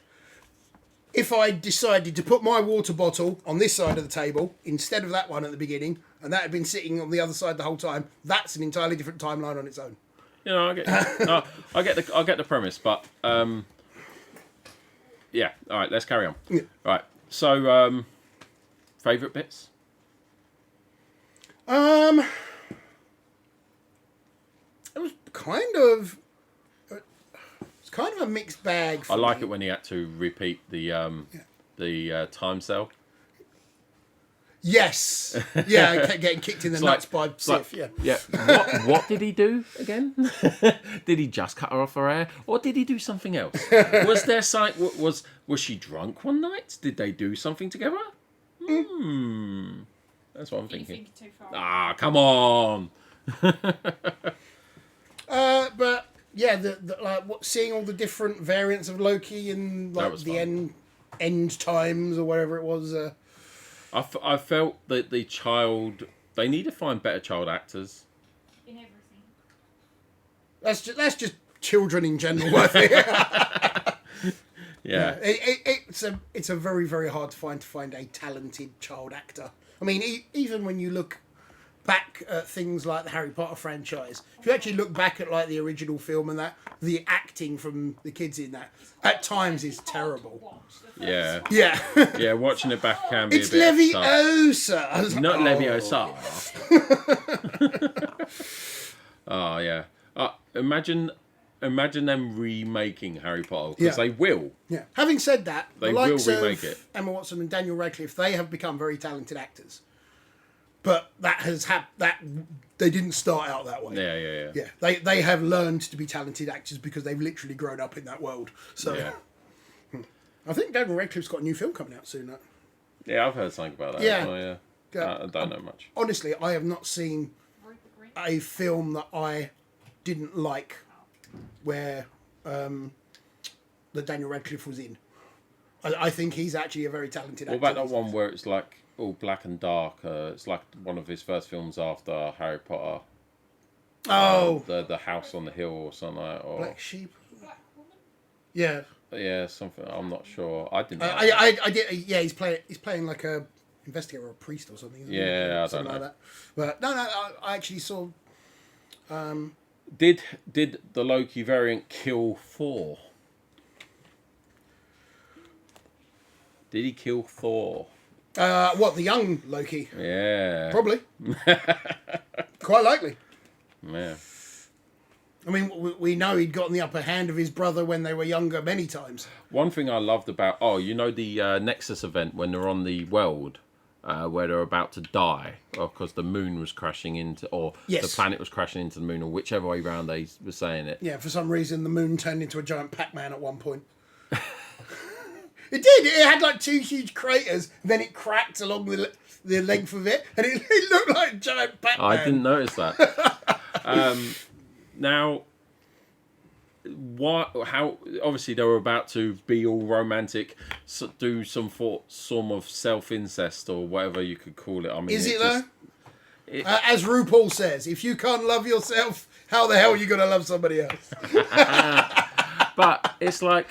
if I decided to put my water bottle on this side of the table instead of that one at the beginning, and that had been sitting on the other side the whole time, that's an entirely different timeline on its own. you know, I get the premise, but yeah. All right. Let's carry on. Yeah. Right. So, favorite bits. It was kind of a mixed bag. I like it when he had to repeat the time cell. Yes. Yeah, getting kicked in the nuts by Sif. Yeah. What did he do again? Did he just cut her off her hair, or did he do something else? Was there was she drunk one night? Did they do something together? That's what I'm thinking. You think too far. Ah, come on. But yeah, seeing all the different variants of Loki and That like was the fun. end End Times or whatever it was. I felt that the child... They need to find better child actors. In everything. That's just children in general, I think. Yeah. It's a very, very hard to find a talented child actor. I mean, even when you look back at things like the Harry Potter franchise, if you actually look back at like the original film and that, the acting from the kids in that at times is terrible. Yeah. Yeah. Yeah, watching it back can be It's a bit Leviosa. I was like, Not oh. Leviosa. Oh, yeah. Imagine them remaking Harry Potter, because Yeah. they will. Yeah. Having said that, They the will likes remake of it. Emma Watson and Daniel Radcliffe, they have become very talented actors. But that has they didn't start out that way. Yeah. Yeah, they have learned to be talented actors because they've literally grown up in that world. So, Yeah. I think Daniel Radcliffe's got a new film coming out soon. Yeah, I've heard something about that. Yeah. Oh, yeah. I don't know much. Honestly, I have not seen a film that I didn't like where that Daniel Radcliffe was in. I think he's actually a very talented actor. What about that one where it's like all black and dark? It's like one of his first films after Harry Potter. Oh, The House on the Hill or something like that. Or, Black Sheep. Yeah, yeah, something. I'm not sure. I didn't. I did. Yeah, he's playing like a investigator or a priest or something. Isn't Yeah, he? I Something don't know. like that. But no, I actually saw. Did the Loki variant kill Thor? Did he kill Thor? What, the young Loki? Yeah. Probably. Quite likely. Yeah. I mean, we know he'd gotten the upper hand of his brother when they were younger many times. One thing I loved about the Nexus event when they're on the world where they're about to die, because the moon was crashing into, or Yes. the planet was crashing into the moon, or whichever way round they were saying it. Yeah, for some reason the moon turned into a giant Pac-Man at one point. It did. It had like two huge craters, and then it cracked along the length of it, and it looked like a giant Pac-Man. I didn't notice that. Now, how obviously they were about to be all romantic, do some form of self-incest or whatever you could call it. I mean, Is it just, though? As RuPaul says, if you can't love yourself, how the hell are you going to love somebody else? But it's like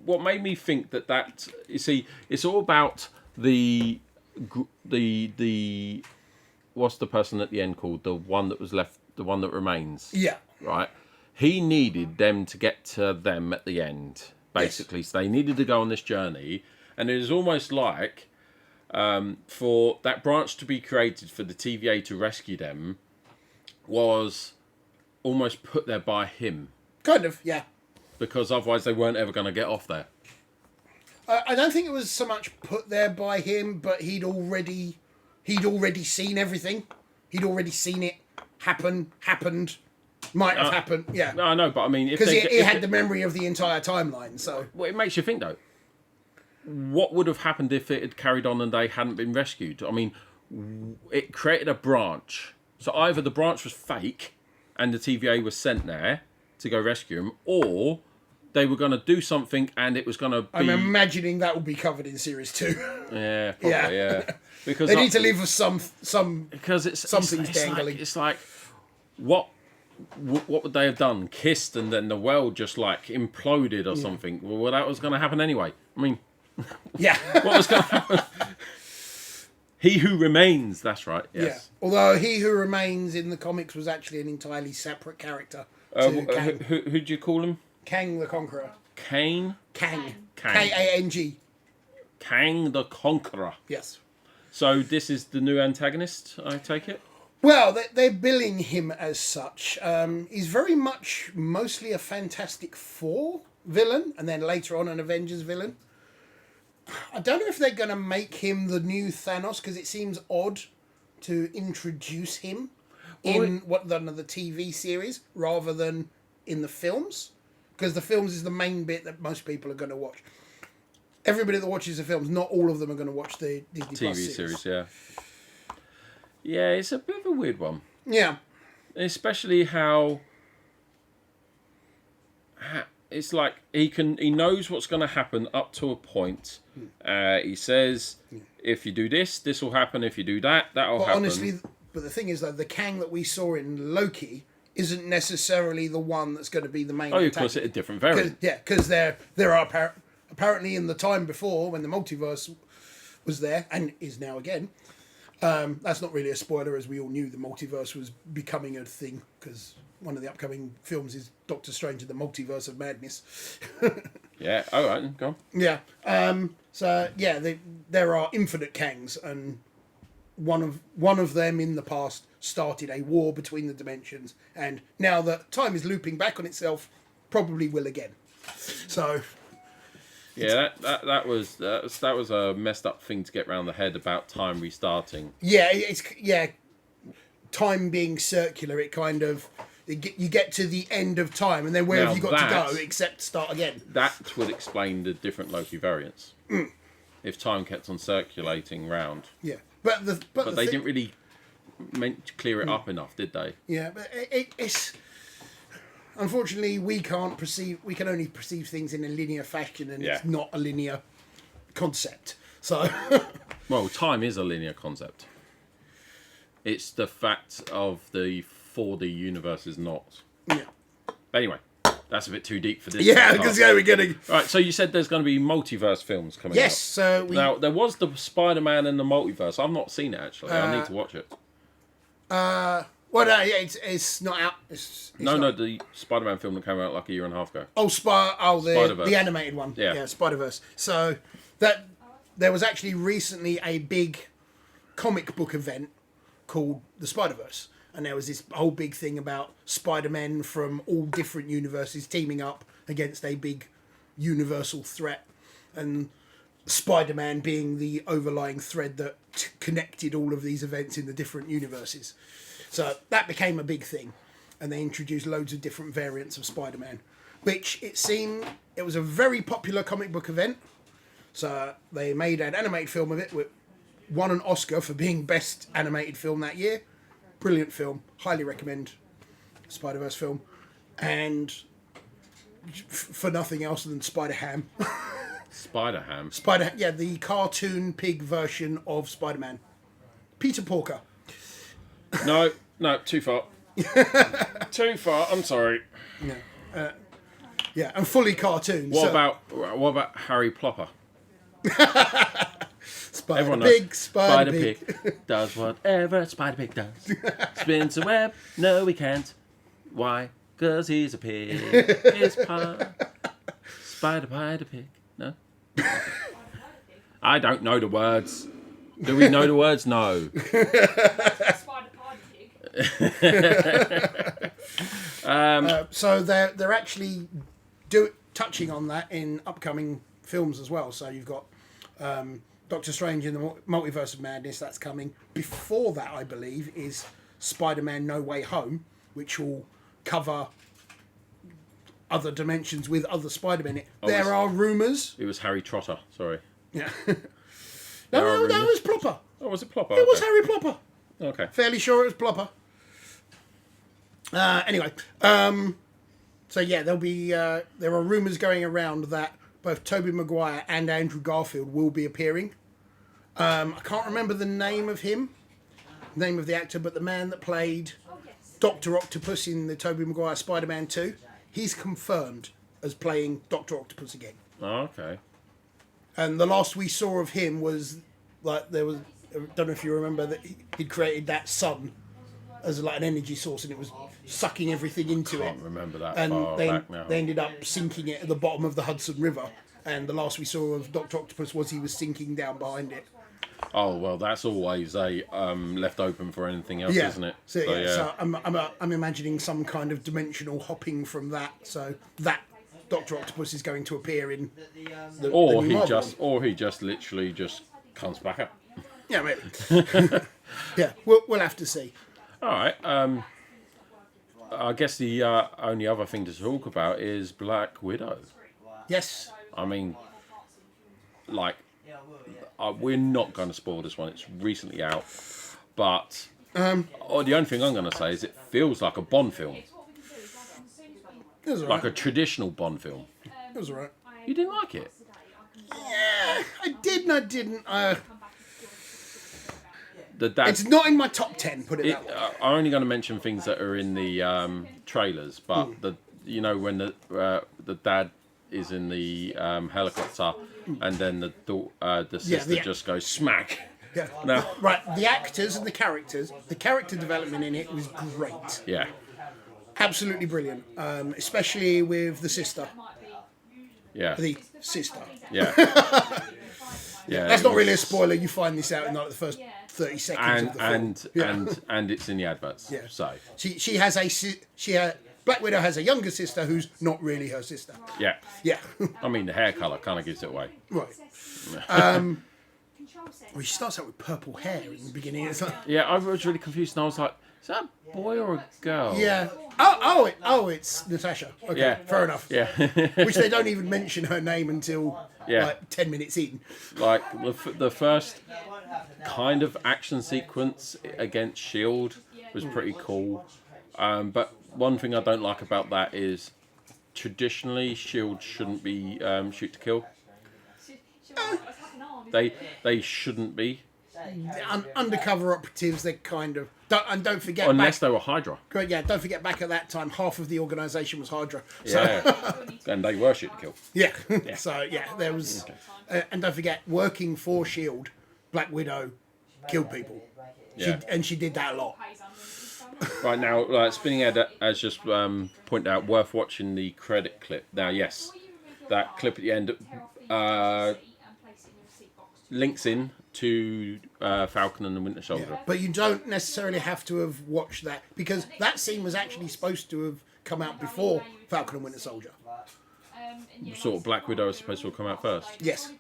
what made me think that you see, it's all about the what's the person at the end called, the one that was left, the one that remains. Yeah. Right. He needed them to get to them at the end, basically. Yes. So they needed to go on this journey, and it is almost like for that branch to be created for the TVA to rescue them was almost put there by him. Kind of, yeah. Because otherwise they weren't ever going to get off there. I don't think it was so much put there by him, but he'd already seen everything. He'd already seen it happened, might have happened. Yeah. No, I know, but I mean, because he had the memory of the entire timeline. So well, it makes you think though. What would have happened if it had carried on and they hadn't been rescued? I mean, it created a branch. So either the branch was fake, and the TVA was sent there to go rescue him, or they were going to do something and it was going to be... I'm imagining that will be covered in series 2. Yeah, probably, yeah. Because they need to leave us some because something's dangling. It's like what would they have done? Kissed and then the world just like imploded or something? Well, that was going to happen anyway. I mean, yeah. What was going to happen? He Who Remains, that's right, yes. Yeah. Although He Who Remains in the comics was actually an entirely separate character. Who'd you call him? Kang the Conqueror. Kang? Kang. Kang. K-A-N-G. Kang the Conqueror. Yes. So this is the new antagonist, I take it? Well, they're billing him as such. He's very much mostly a Fantastic Four villain, and then later on an Avengers villain. I don't know if they're going to make him the new Thanos, because it seems odd to introduce him in the TV series rather than in the films, because the films is the main bit that most people are going to watch. Everybody that watches the films, not all of them are going to watch the Disney TV Plus series. Yeah. Yeah, it's a bit of a weird one. Yeah. Especially how it's like he knows what's going to happen up to a point. He says, if you do this, this will happen. If you do that, that'll happen. Honestly, but the thing is though, the Kang that we saw in Loki isn't necessarily the one that's going to be the main. Oh, of course, it's a different variant. Because there are apparently in the time before when the multiverse was there and is now again. That's not really a spoiler, as we all knew the multiverse was becoming a thing, because one of the upcoming films is Doctor Strange and the Multiverse of Madness. Yeah, all right, go on. Yeah. There are infinite Kangs, and one of them in the past started a war between the dimensions, and now that time is looping back on itself, probably will again. So. Yeah, that was a messed up thing to get round the head about time restarting. Yeah, time being circular, it kind of you get to the end of time, and then where have you got to go except start again? That would explain the different Loki variants. If time kept on circulating round. Yeah, but they didn't really clear it up enough, did they? Yeah, but it's. Unfortunately, we can only perceive things in a linear fashion, and it's not a linear concept. So, well, time is a linear concept. It's the fact of the 4D universe is not. Yeah. Anyway, that's a bit too deep for this. Yeah, because we're getting. Right, so you said there's going to be multiverse films coming out. Yes, so now there was the Spider-Man and the multiverse. I've not seen it actually. I need to watch it. Well, no, it's not out. The Spider-Man film that came out like a year and a half ago. The animated one. Yeah, Spider-Verse. So that there was actually recently a big comic book event called the Spider-Verse, and there was this whole big thing about Spider-Men from all different universes teaming up against a big universal threat, and Spider-Man being the overlying thread that connected all of these events in the different universes. So that became a big thing, and they introduced loads of different variants of Spider-Man, which it seemed it was a very popular comic book event. So they made an animated film of it, won an Oscar for being best animated film that year. Brilliant film, highly recommend. Spider-Verse film, and for nothing else than Spider-Ham. Spider-Ham? The cartoon pig version of Spider-Man. Peter Porker. No, too far. Too far. I'm sorry. Yeah, and fully cartoon. What about Harry Plopper? Spider Pig does whatever Spider Pig does. Spins a web. No, he can't. Why? 'Cause he's a pig. His Spider Pig. No. I don't know the words. Do we know the words? No. So they're actually touching on that in upcoming films as well. So you've got Doctor Strange in the Multiverse of Madness, that's coming. Before that, I believe, is Spider-Man No Way Home, which will cover other dimensions with other Spider-Men. There are rumours. It was Harry Trotter, sorry. Yeah. No, that was Plopper. Oh, was it Plopper? It was Harry Plopper. Okay. Fairly sure it was Plopper. Anyway, so yeah, there are rumours going around that both Tobey Maguire and Andrew Garfield will be appearing. I can't remember the name of the actor, but the man that played Dr. Octopus in the Tobey Maguire Spider-Man 2, he's confirmed as playing Dr. Octopus again. Oh, okay. And the last we saw of him was I don't know if you remember that he'd created that sun as like an energy source, and it was sucking everything into it. I can't remember that and far back now. They ended up sinking it at the bottom of the Hudson River, and the last we saw of Dr. Octopus was he was sinking down behind it. Oh well, that's always left open for anything else, isn't it? So I'm imagining some kind of dimensional hopping from that. So that Dr. Octopus is going to appear in the he just literally just comes back up. Yeah, maybe. Yeah, we'll have to see. All right. I guess the only other thing to talk about is Black Widow. Yes. I mean, we're not going to spoil this one. It's recently out, but the only thing I'm going to say is it feels like a Bond film. It was like a alright. traditional Bond film. It was alright. You didn't like it? Yeah, I did and I didn't. The dad. It's not in my top 10, put it that way. I'm only going to mention things that are in the trailers, but when the dad is in the helicopter, and then the sister just goes smack. Yeah. No. Right, the actors and the character development in it was great. Yeah. Absolutely brilliant. Especially with the sister. Yeah. The sister. Yeah. Yeah. That's not really a spoiler. You find this out in like the first 30 seconds of the film. And it's in the adverts. Yeah. So. She has Black Widow has a younger sister who's not really her sister. Yeah. Yeah. I mean, the hair colour kind of gives it away. Right. Well, she starts out with purple hair in the beginning. It's like, Yeah, I was really confused, and I was like, "Is that a boy or a girl?" yeah. It's Natasha. Okay, Yeah. fair enough. Yeah. Which they don't even mention her name until like 10 minutes in. Like the first kind of action sequence against Shield was pretty cool. But one thing I don't like about that is traditionally Shield shouldn't be shoot to kill. They shouldn't be Undercover operatives, they're kind of don't forget unless they were Hydra. don't forget back at that time half of the organisation was Hydra. Yeah, and they were shoot to kill. Yeah. So yeah, there was, and don't forget, working for Shield, Black Widow killed people. Yeah. She did that a lot. Right now, Spinning Ed has just pointed out worth watching the credit clip. Now, yes, that clip at the end links in to Falcon and the Winter Soldier. But you don't necessarily have to have watched that because that scene was actually supposed to have come out before Falcon and Winter Soldier. Sort of Black Widow is supposed to have come out first. Yes.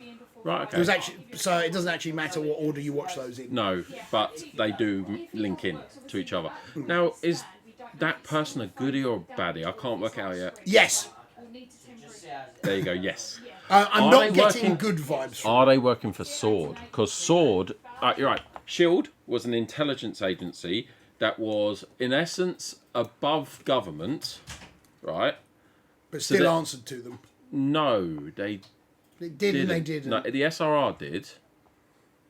Right, It okay. was actually, so it doesn't actually matter what order you watch those in. No, but they do link in to each other. Now, is that person a goodie or a baddie? I can't work it out yet. Yes. There you go, yes. I'm Are not they getting working- good vibes from Are they working for Sword? Because Sword, you're right, SHIELD was an intelligence agency that was, in essence, above government, right? but still they- answered to them. No, they They did and they didn't. No, the SRR did,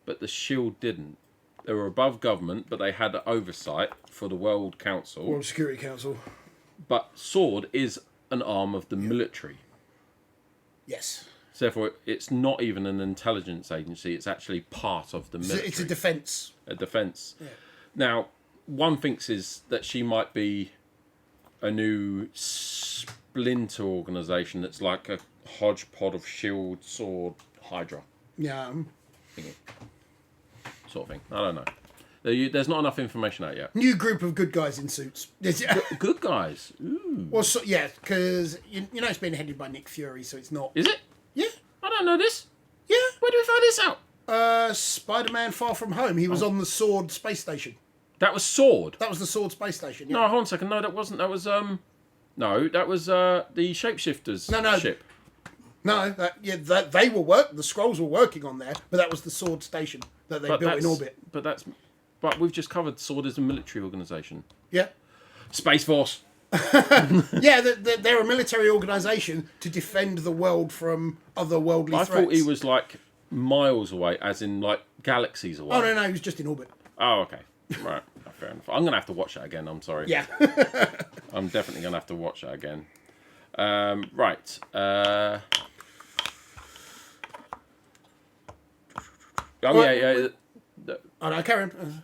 but the SHIELD didn't. They were above government, but they had oversight for the World Council. World Security Council. But SWORD is an arm of the military. Yes. So therefore, it's not even an intelligence agency. It's actually part of the military. It's a defence. A defence. Yeah. Now, one thinks is that she might be a new splinter organisation that's like a hodgepodge of SHIELD, SWORD, Hydra Yeah. thingy. Sort of thing. I don't know. There's not enough information out yet. New group of good guys in suits. Good guys. Ooh. Well, so, yeah, because you know it's been headed by Nick Fury, so it's not. Is it? Yeah. I don't know this. Yeah. Where do we find this out? Spider-Man Far From Home. He was on the Sword space station. That was Sword. That was the Sword space station. Yeah. No, hold on a second. No, that wasn't. That was No, that was the Shapeshifters No. ship. No, they were the Skrulls were working on there, but that was the Sword station that they built in orbit. But we've just covered Sword as a military organisation. Yeah. Space Force. Yeah, they're a military organisation to defend the world from other worldly I threats. thought he was like miles away, as in like galaxies away. Oh no, he was just in orbit. Oh, okay. Right. Fair enough. I'm gonna have to watch that again. I'm sorry. Yeah. I'm definitely gonna have to watch that again. Right. Yeah. Oh no, carry on.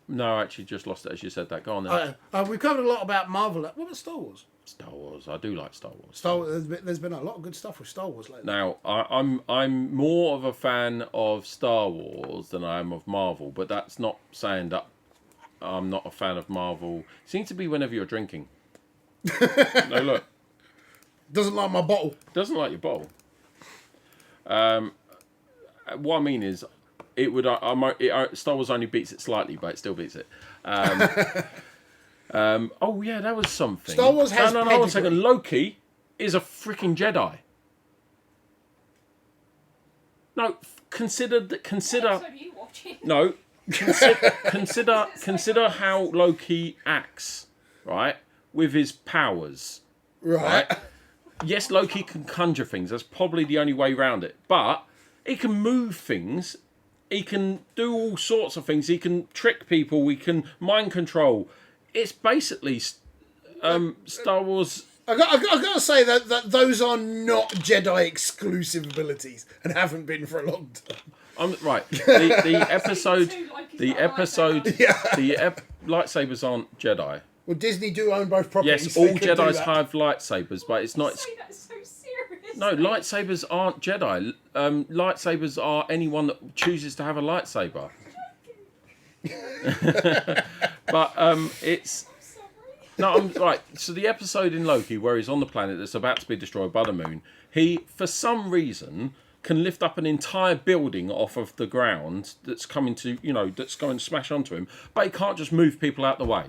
No, I actually just lost it as you said that. Go on then. We've covered a lot about Marvel. What about Star Wars? Star Wars. I do like Star Wars. Star Wars. There's been a lot of good stuff with Star Wars lately. Now, I'm more of a fan of Star Wars than I am of Marvel, but that's not saying that I'm not a fan of Marvel. Seems to be whenever you're drinking. No, look. Doesn't like my bottle. Doesn't like your bottle. What I mean is, it would. Star Wars only beats it slightly, but it still beats it. Oh yeah, that was something. Star Wars has no. Hold on a second. Loki is a freaking Jedi. No, consider. No, consider how Loki acts, right, with his powers. Right. Yes, Loki can conjure things. That's probably the only way around it. But he can move things. He can do all sorts of things. He can trick people. He can mind control. It's basically Star Wars. I've got to say that those are not Jedi exclusive abilities and haven't been for a long time. Right. Lightsabers aren't Jedi. Well, Disney do own both properties. Yes, so all they could do Jedis that. have lightsabers, but it's not. Say that so serious. No, lightsabers aren't Jedi. Lightsabers are anyone that chooses to have a lightsaber. But it's Sorry. no. I'm right. So the episode in Loki where he's on the planet that's about to be destroyed by the moon, he for some reason can lift up an entire building off of the ground that's coming to that's going to smash onto him, but he can't just move people out the way,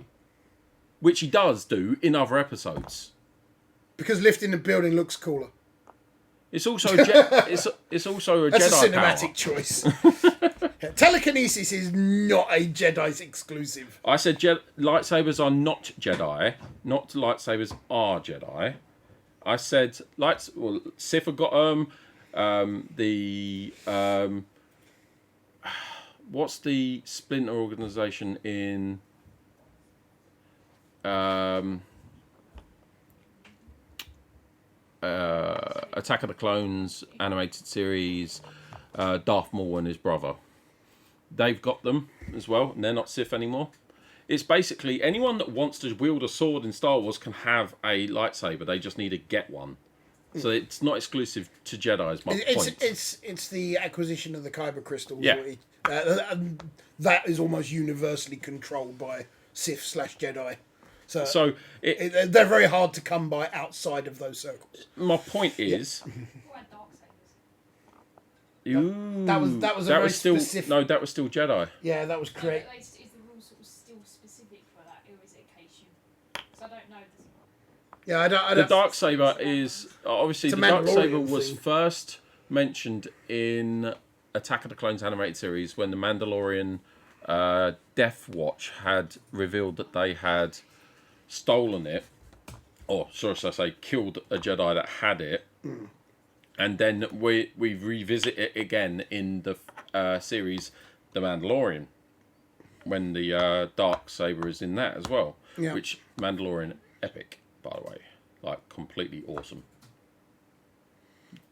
which he does do in other episodes. Because lifting the building looks cooler. It's also it's also a That's Jedi a cinematic power. choice. Yeah, telekinesis is not a Jedi's exclusive. I said lightsabers are not Jedi, not lightsabers are Jedi. I said Sith have got what's the splinter organization in Attack of the Clones animated series? Darth Maul and his brother. They've got them as well, and they're not Sith anymore. It's basically anyone that wants to wield a sword in Star Wars can have a lightsaber. They just need to get one. So it's not exclusive to Jedi. Is my point. It's the acquisition of the kyber crystals. Yeah. That is almost universally controlled by Sith/Jedi. So They're very hard to come by outside of those circles. my point is, What are dark sabers? ooh, That was a very still specific- no, that was still Jedi. Yeah, that was correct. Is the rule sort of still specific for that, or is it a case you? Because I don't know. Yeah, I don't. The dark saber is obviously It's a the dark saber Mandalorian was thing. first mentioned in Attack of the Clones animated series when the Mandalorian Death Watch had revealed that they had stolen it, or should I say, killed a Jedi that had it, and then we revisit it again in the series The Mandalorian when the dark saber is in that as well, Yeah. which Mandalorian epic, by the way, like completely awesome.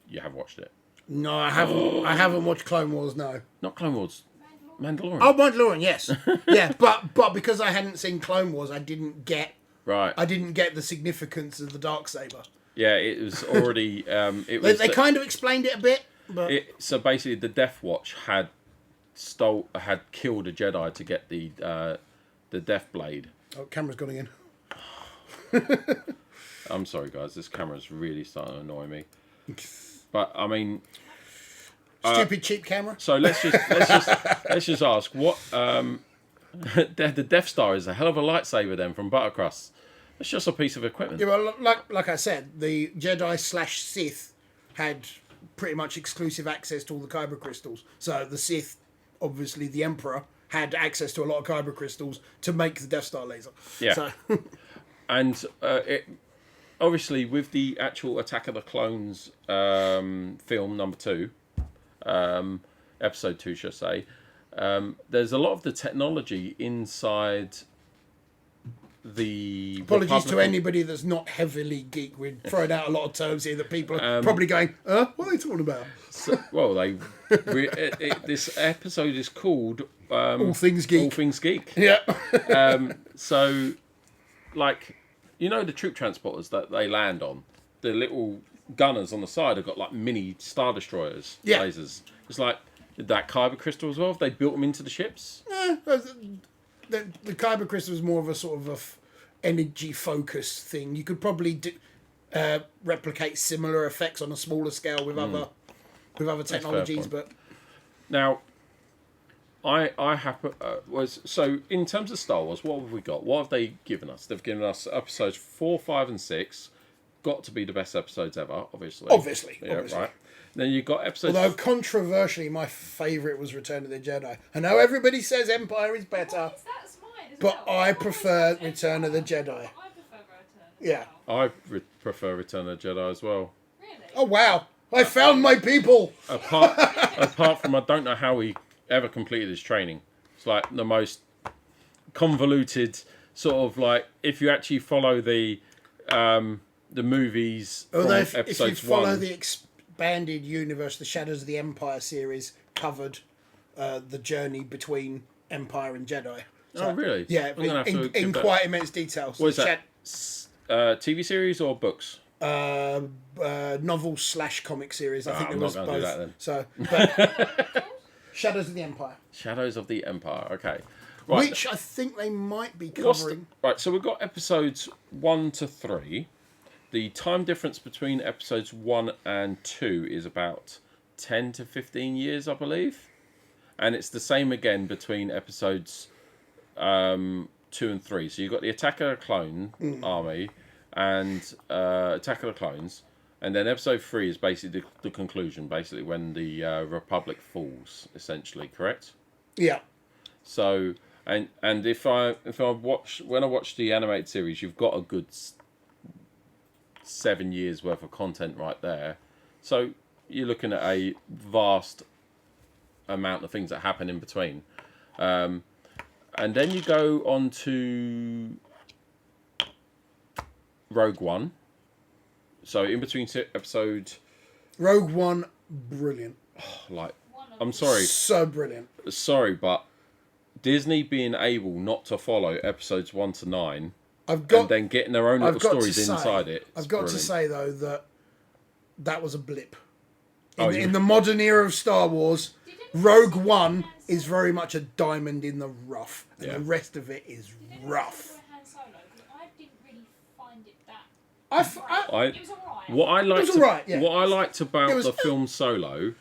You have watched it? No, I haven't. I haven't watched Clone Wars. No. Not Clone Wars, Mandalorian. Oh, Mandalorian, yes, yeah, but because I hadn't seen Clone Wars, I didn't get Right. the significance of the dark saber. Yeah, it was already. It was. They kind of explained it a bit, but So basically, the Death Watch had killed a Jedi to get the Death Blade. oh, camera's gone again. I'm sorry, guys. This camera's really starting to annoy me. But I mean, Stupid cheap camera. so let's just ask what the Death Star is a hell of a lightsaber then from Buttercrust. It's just a piece of equipment. Yeah, well, like I said, the Jedi/Sith had pretty much exclusive access to all the kyber crystals. So the Sith, obviously the Emperor, had access to a lot of kyber crystals to make the Death Star laser. Yeah. So, And it obviously with the actual Attack of the Clones film number 2, episode 2, should I say, there's a lot of the technology inside the apologies to Republican- anybody that's not heavily geek. We're throwing out a lot of terms here that people are probably going, what are they talking about? Well, this episode is called All Things Geek. All Things Geek. Yeah. So, like, you know the troop transporters that they land on? The little gunners on the side have got, like, mini Star Destroyers, Yeah. lasers. It's like, did that kyber crystal as well? Have they built them into the ships? The kyber crystal is more of a sort of energy focused thing. You could probably replicate similar effects on a smaller scale with other technologies, point. but Now, I have so in terms of Star Wars, what have we got? What have they given us? They've given us episodes 4, 5, and 6. Got to be the best episodes ever, obviously. Obviously. Right. Then you got episodes. although controversially, my favourite was Return of the Jedi. I know everybody says Empire is better, That's mine as but well. I always prefer loved Return of the Empire. Jedi. I prefer Return. Yeah. I prefer Return of the Jedi as well. Really? Oh wow! I found my people. Apart from, I don't know how he ever completed his training. It's like the most convoluted sort of like, if you actually follow the movies from Although if you episodes follow 1. the expanded universe, the Shadows of the Empire series covered the journey between Empire and Jedi. Oh, really? Yeah, I'm gonna have to in give that- quite immense detail. So What is that? TV series or books? Novel / comic series. I think I'm there not was gonna both. do that then. So, but Shadows of the Empire, Shadows of the Empire. Okay. Right. which I think they might be What's covering. right, so we've got episodes 1 to 3. The time difference between episodes 1 and 2 is about 10 to 15 years, I believe. And it's the same again between episodes 2 and 3. So you've got the Attack of the Clone Army and Attack of the Clones. And then episode 3 is basically the conclusion, basically when the Republic falls, essentially, correct? Yeah, So, and if I watch, when I watch the animated series, you've got a good 7 years worth of content right there. So you're looking at a vast amount of things that happen in between. And then you go on to Rogue One. So in between episode, Rogue One, brilliant, like, One of I'm the- sorry, brilliant. but Disney being able not to follow episodes 1 to 9 I've got and then getting their own little I've got to stories say- inside it. I've got brilliant. to say though that was a blip. Oh, In the modern era of Star Wars, Didn't Rogue you One say Han is Solo? very much a diamond in the rough, and Yeah. the rest of it is Didn't you rough. say Han Solo? 'Cause I didn't really find it that. I- It was alright. What I liked, was alright, yeah. what I liked about It was- the film Solo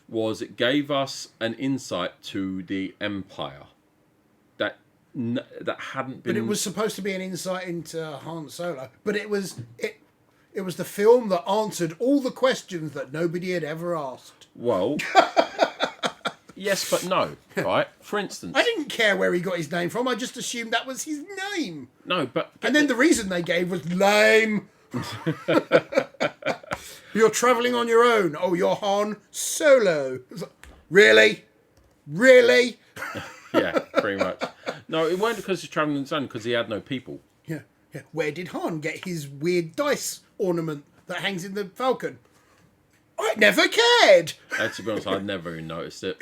was it gave us an insight to the Empire that hadn't been. But it was supposed to be an insight into Han Solo. But it was the film that answered all the questions that nobody had ever asked. well. Yes, but no. Right. For instance, I didn't care where he got his name from. I just assumed that was his name. no, but And then the reason they gave was lame. You're travelling on your own. Oh, you're Han Solo. It's like, really? Really? yeah, pretty much. No, it wasn't because he's traveling on his own. Because he had no people. Yeah, yeah. Where did Han get his weird dice ornament that hangs in the Falcon? I never cared. To be honest, I'd never even noticed it.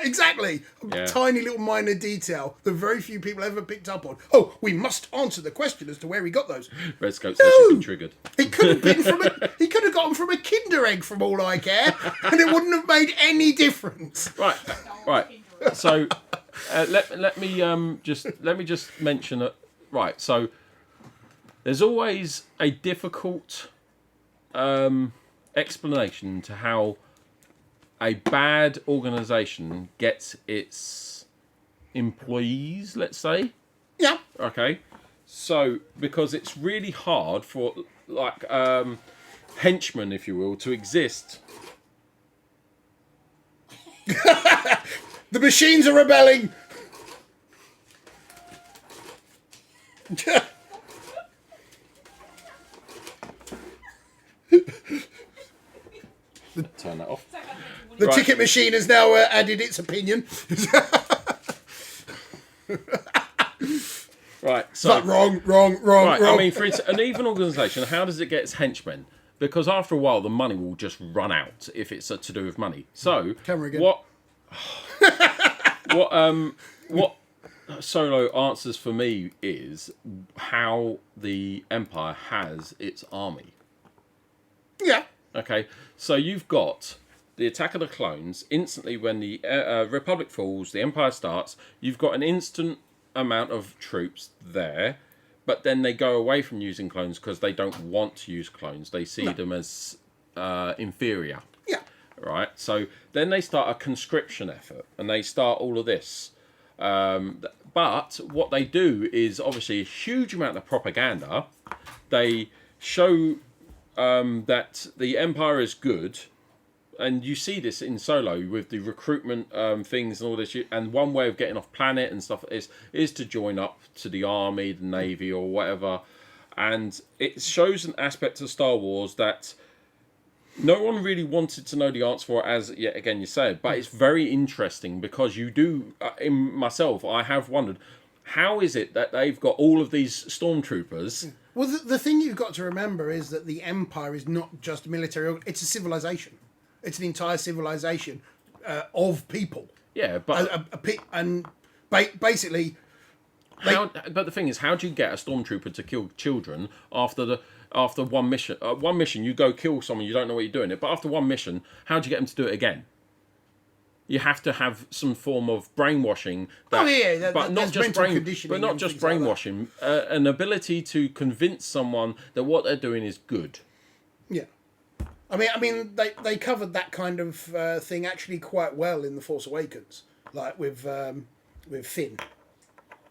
Exactly. Yeah. Tiny little minor detail that very few people ever picked up on. Oh, we must answer the question as to where he got those. Red Scope's actually been triggered. He could have been he could have gotten from a Kinder Egg, from all I care, and it wouldn't have made any difference. Right. So let me just mention it. Right. So there's always a difficult explanation to how a bad organization gets its employees, let's say. Yeah. Okay. So because it's really hard for like henchmen, if you will, to exist. The machines are rebelling. Turn that off. The Right. ticket machine has now added its opinion. Right. It's So like wrong. right. I mean, for instance, an even organisation, how does it get its henchmen? Because after a while, the money will just run out if it's to do with money. So Camera again. what Solo answers for me is how the Empire has its army. Yeah. Okay, so you've got the Attack of the Clones. Instantly, when the Republic falls, the Empire starts. You've got an instant amount of troops there, but then they go away from using clones because they don't want to use clones. They see them as inferior. Yeah. Right, so then they start a conscription effort, and they start all of this. But what they do is obviously a huge amount of propaganda. They show that the Empire is good, and you see this in Solo with the recruitment things and all this. And one way of getting off planet and stuff is to join up to the army, the navy, or whatever. and it shows an aspect of Star Wars that no one really wanted to know the answer for, as yet again you said, but it's very interesting because you do. In myself, I have wondered, how is it that they've got all of these stormtroopers? Well, the thing you've got to remember is that the Empire is not just a military; it's a civilization. It's an entire civilization of people. Yeah, but Basically. But the thing is, how do you get a stormtrooper to kill children after one mission? One mission, you go kill someone, you don't know what you're doing it. But after one mission, how do you get them to do it again? You have to have some form of brainwashing. But not just brainwashing. An ability to convince someone that what they're doing is good. Yeah, I mean, they covered that kind of thing actually quite well in The Force Awakens, like with Finn.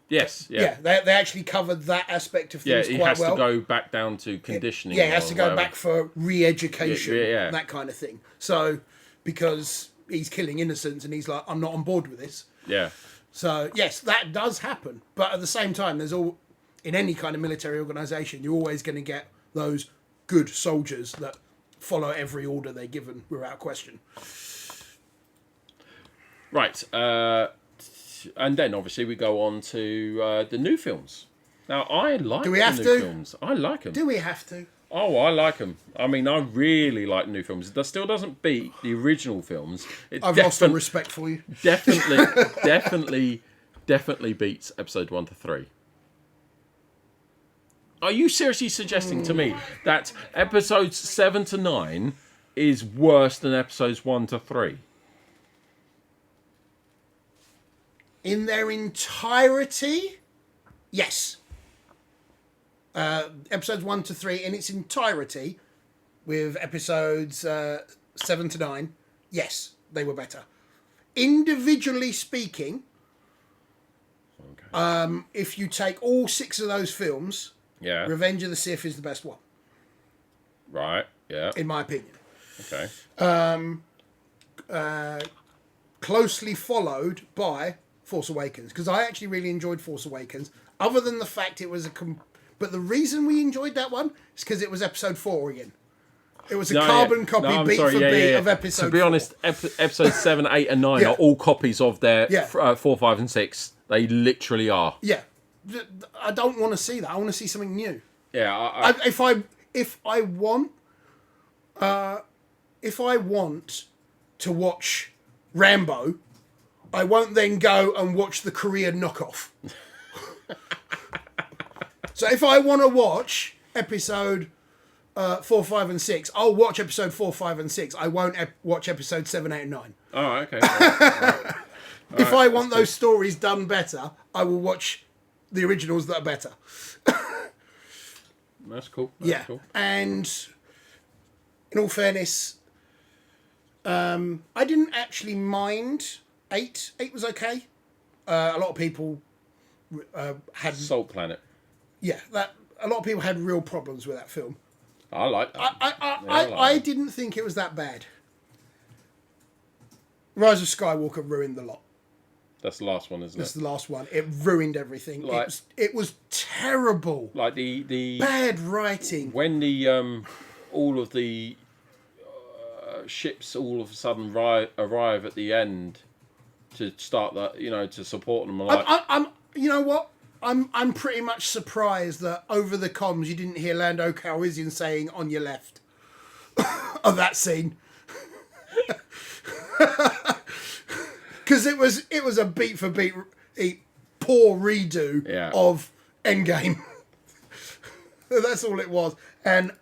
Yes, yeah. Yeah, they actually covered that aspect of things quite well. Yeah, he has to go back down to conditioning. Yeah, he has to go back for re-education, yeah. that kind of thing. So, because he's killing innocents and he's like, I'm not on board with this. Yeah. So, yes, that does happen. But at the same time, in any kind of military organisation, you're always going to get those good soldiers that follow every order they're given without question. Right. And then obviously we go on to the new films. Now I like the new films. I like them. Do we have to? Oh, I like them. I mean, I really like new films. That still doesn't beat the original films. I've lost all respect for you. Definitely beats episode 1 to 3. Are you seriously suggesting to me that episodes 7 to 9 is worse than episodes 1 to 3? In their entirety, yes. Episodes 1 to 3 in its entirety, with episodes 7 to 9, yes, they were better. Individually speaking, if you take all 6 of those films, Revenge of the Sith is the best one. Right, yeah. In my opinion. Okay. Closely followed by Force Awakens, because I actually really enjoyed Force Awakens, other than the fact it was but the reason we enjoyed that one is because it was episode 4 again. It was a carbon copy, beat for beat of episode 4. To be honest, episodes 7, 8 and 9 are all copies of their 4, 5 and 6. They literally are. Yeah. I don't want to see that. I want to see something new. Yeah. If I want to watch Rambo, I won't then go and watch the Korean knockoff. So if I want to watch episode 4, 5 and 6, I'll watch episode 4, 5 and 6. I won't watch episode 7, 8 and 9. Oh, okay. Right. If I want those stories done better, I will watch the originals that are better. That's cool. That's cool. And in all fairness, I didn't actually mind 8. 8 was okay. A lot of people had Salt Planet. Yeah, a lot of people had real problems with that film. I like that. I didn't think it was that bad. Rise of Skywalker ruined the lot. That's the last one, isn't it? That's the last one. It ruined everything. It was terrible. Like the bad writing. When the all of the ships all of a sudden arrive at the end to start that, to support them. I'm you know what? I'm pretty much surprised that over the comms you didn't hear Lando Calrissian saying "on your left" of that scene. Because it was a beat for beat poor redo of Endgame. That's all it was. And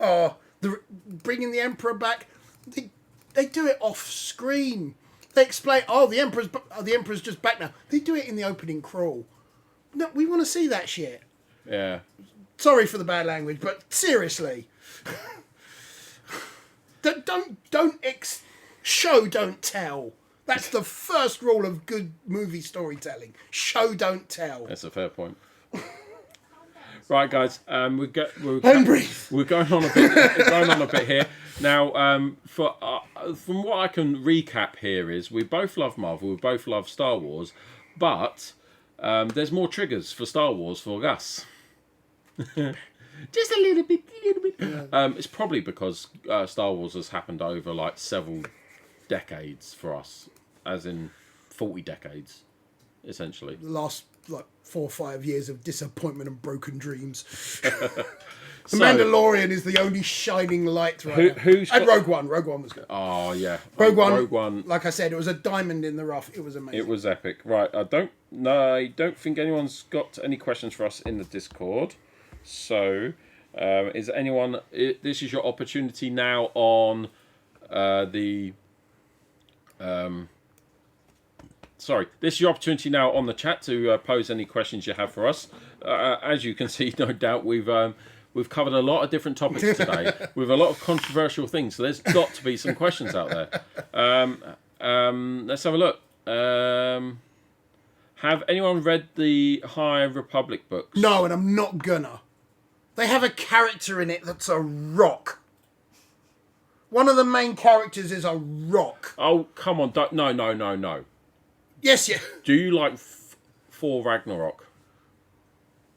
bringing the Emperor back, they do it off screen. They explain, the Emperor's just back now. They do it in the opening crawl. No, we want to see that shit. Yeah. Sorry for the bad language, but seriously, show don't tell. That's the first rule of good movie storytelling. Show don't tell. That's a fair point. Right, guys, we're going on a bit here now. From what I can recap here is we both love Marvel, we both love Star Wars, but there's more triggers for Star Wars for us. Just a little bit. It's probably because Star Wars has happened over like several decades for us, as in 40 decades, essentially. The last like 4 or 5 years of disappointment and broken dreams. The So, Mandalorian is the only shining light right now. who's And got- Rogue One. Rogue One was good. Oh yeah, Rogue Rogue One. One. Like I said, it was a diamond in the rough. It was amazing. It was epic. Right, I don't think anyone's got any questions for us in the Discord. So, is anyone? This is your opportunity now on the. Sorry, this is your opportunity now on the chat to pose any questions you have for us. As you can see, no doubt we've covered a lot of different topics today with a lot of controversial things. So there's got to be some questions out there. Let's have a look. Have anyone read the High Republic books? No, and I'm not gonna. They have a character in it that's a rock. One of the main characters is a rock. Oh, come on. No. Yes, yeah. Do you like Thor Ragnarok?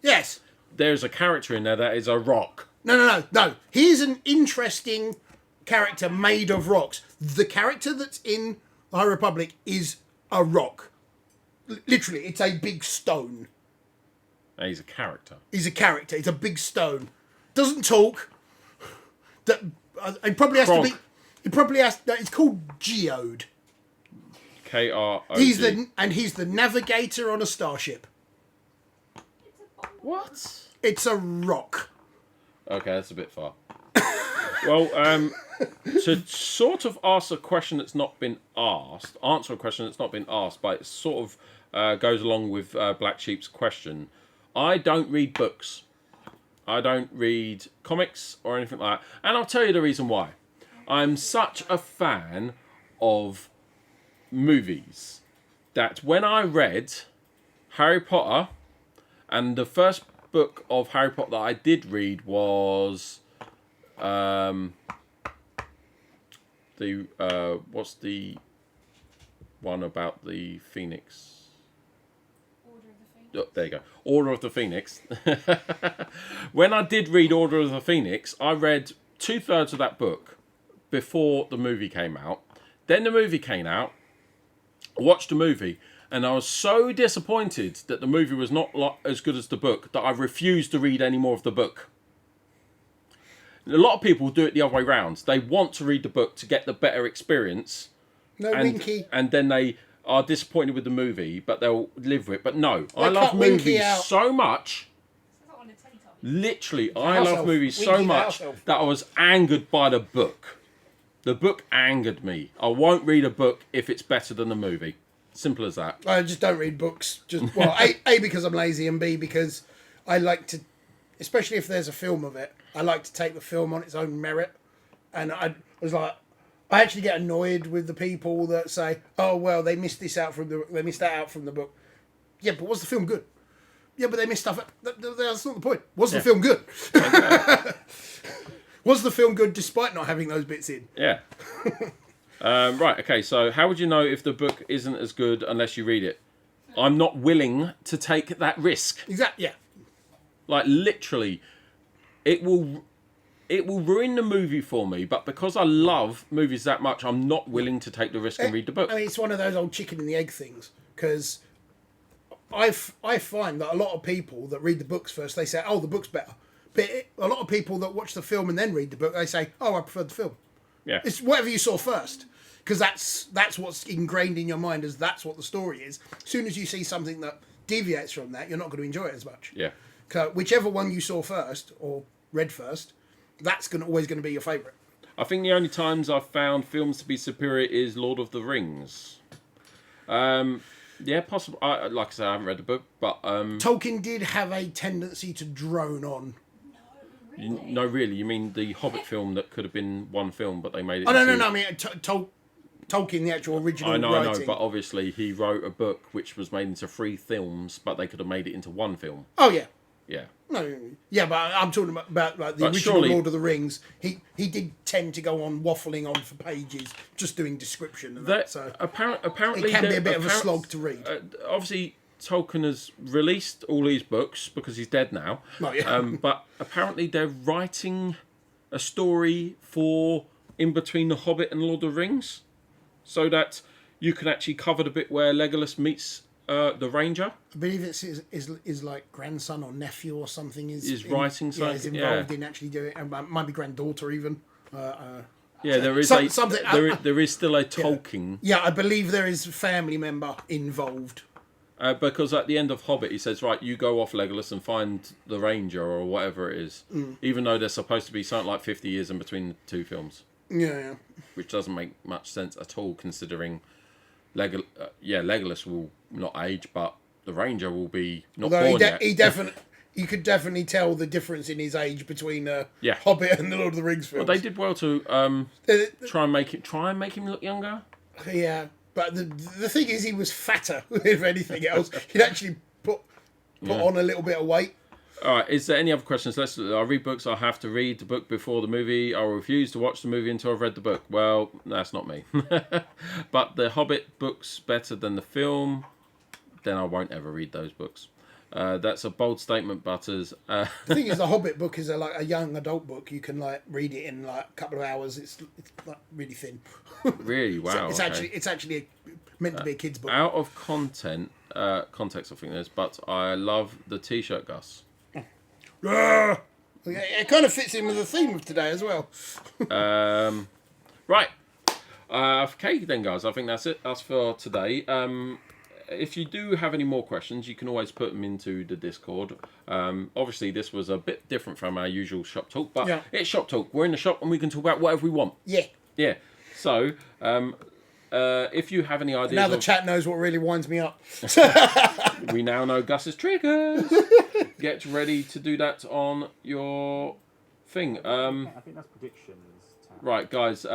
Yes. There's a character in there that is a rock. No. He's an interesting character made of rocks. The character that's in the High Republic is a rock. Literally, it's a big stone. And he's a character. He's a character. It's a big stone. Doesn't talk. That it probably has to be. It probably has. It's called Geode. K-R-O-D. He's the navigator on a starship. What? It's a rock. Okay, that's a bit far. Well, to sort of answer a question that's not been asked, but it sort of goes along with Black Sheep's question. I don't read books. I don't read comics or anything like that. And I'll tell you the reason why. I'm such a fan of movies that when I read Harry Potter, and the first book of Harry Potter that I did read was what's the one about the Phoenix? Order of the Phoenix. Oh, there you go. Order of the Phoenix. When I did read Order of the Phoenix, I read 2/3 of that book before the movie came out. Then the movie came out. I watched the movie, and I was so disappointed that the movie was not as good as the book that I refused to read any more of the book. A lot of people do it the other way round. They want to read the book to get the better experience. No, Winky. And then they are disappointed with the movie, but they'll live with it. But no, I cut love Winky movies out. so much. It's not on the Teletubbies. Literally, I House love elf. movies Winky so the much house elf. that I was angered by the book. The book angered me. I won't read a book if it's better than the movie. Simple as that. I just don't read books. Just well, A because I'm lazy, and B because I like to, especially if there's a film of it, I like to take the film on its own merit. And I was like, I actually get annoyed with the people that say, "Oh well, they missed that out from the book." Yeah, but was the film good? Yeah, but they missed stuff. That's not the point. Was the film good? Was the film good despite not having those bits in? Yeah. Right, okay, so how would you know if the book isn't as good unless you read it? I'm not willing to take that risk. Exactly. Yeah. Like, literally, it will ruin the movie for me, but because I love movies that much, I'm not willing to take the risk and read the book. I mean, it's one of those old chicken and the egg things, because I find that a lot of people that read the books first, they say, "Oh, the book's better," but a lot of people that watch the film and then read the book, they say, "Oh, I prefer the film." Yeah. It's whatever you saw first, because that's what's ingrained in your mind as that's what the story is. As soon as you see something that deviates from that, you're not going to enjoy it as much. Yeah. Whichever one you saw first or read first, that's always going to be your favourite. I think the only times I've found films to be superior is Lord of the Rings. Yeah, possible. Like I said, I haven't read the book, but Tolkien did have a tendency to drone on. no, really, you mean the Hobbit film that could have been one film, but they made it. Oh no, into... I mean Tolkien, the actual original. I know, writing. but obviously he wrote a book which was made into 3 films, but they could have made it into 1 film. Oh yeah. Yeah. No, yeah, but I'm talking about like the But original surely- Lord of the Rings. He did tend to go on waffling on for pages, just doing description and that. So Apparently, it can be a bit of a slog to read. Obviously, Tolkien has released all these books because he's dead now. Oh, yeah. But apparently they're writing a story for in between The Hobbit and Lord of the Rings, so that you can actually cover the bit where Legolas meets the Ranger. I believe it's his like grandson or nephew or something is writing Yeah, something. is involved in actually doing it. And might be granddaughter even. Yeah, there is something. there is still a Tolkien. Yeah, I believe there is a family member involved. Because at the end of Hobbit, he says, right, you go off, Legolas, and find the Ranger or whatever it is. Even though there's supposed to be something like 50 years in between the two films. Yeah. Which doesn't make much sense at all, considering Legolas will not age, but the Ranger will be not Although born yet. you could definitely tell the difference in his age between Yeah. Hobbit and the Lord of the Rings films. Well, they did well to try and make him look younger. Yeah, but the thing is, he was fatter. If anything else, he'd actually put on a little bit of weight. All right, is there any other questions? I read books. I have to read the book before the movie. I refuse to watch the movie until I've read the book. Well, that's not me. But the Hobbit book's better than the film. Then I won't ever read those books. That's a bold statement, Butters. The thing is, the Hobbit book is like a young adult book. You can like read it in like a couple of hours. It's like really thin. Really? Wow. It's actually meant to be a kid's book. Out of context, I think there's, but I love the T-shirt, Gus. It kind of fits in with the theme of today as well. Right. Okay, then, guys. I think that's it. That's for today. If you do have any more questions, you can always put them into the Discord. Obviously, this was a bit different from our usual shop talk, but it's shop talk. We're in the shop and we can talk about whatever we want. Yeah. Yeah. So, if you have any ideas... Now the chat knows what really winds me up. We now know Gus's triggers. Get ready to do that on your thing. I think that's predictions. Right, guys.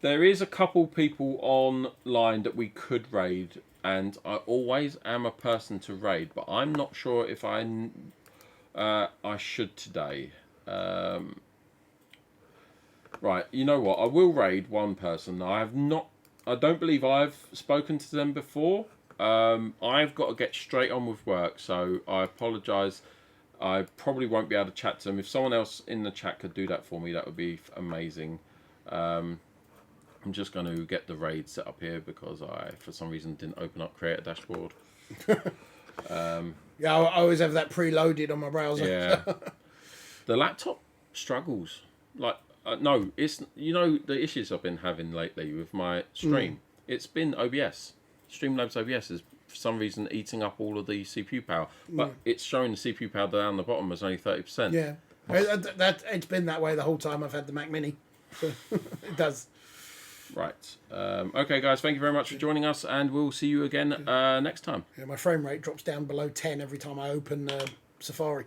There is a couple people online that we could raid, and I always am a person to raid, but I'm not sure if I should today. Right, you know what? I will raid one person. I don't believe I've spoken to them before. I've got to get straight on with work, so I apologise. I probably won't be able to chat to them. If someone else in the chat could do that for me, that would be amazing. I'm just going to get the raid set up here because I, for some reason, didn't open up Creator Dashboard. Yeah, I always have that preloaded on my browser. Yeah. The laptop struggles. Like, no, it's, you know, the issues I've been having lately with my stream. It's been OBS. Streamlabs OBS is, for some reason, eating up all of the CPU power. But it's showing the CPU power down the bottom as only 30%. Yeah. It's been that way the whole time I've had the Mac Mini. So it does. Right. Okay, guys, thank you very much for joining us, and we'll see you again next time. Yeah, my frame rate drops down below 10 every time I open Safari.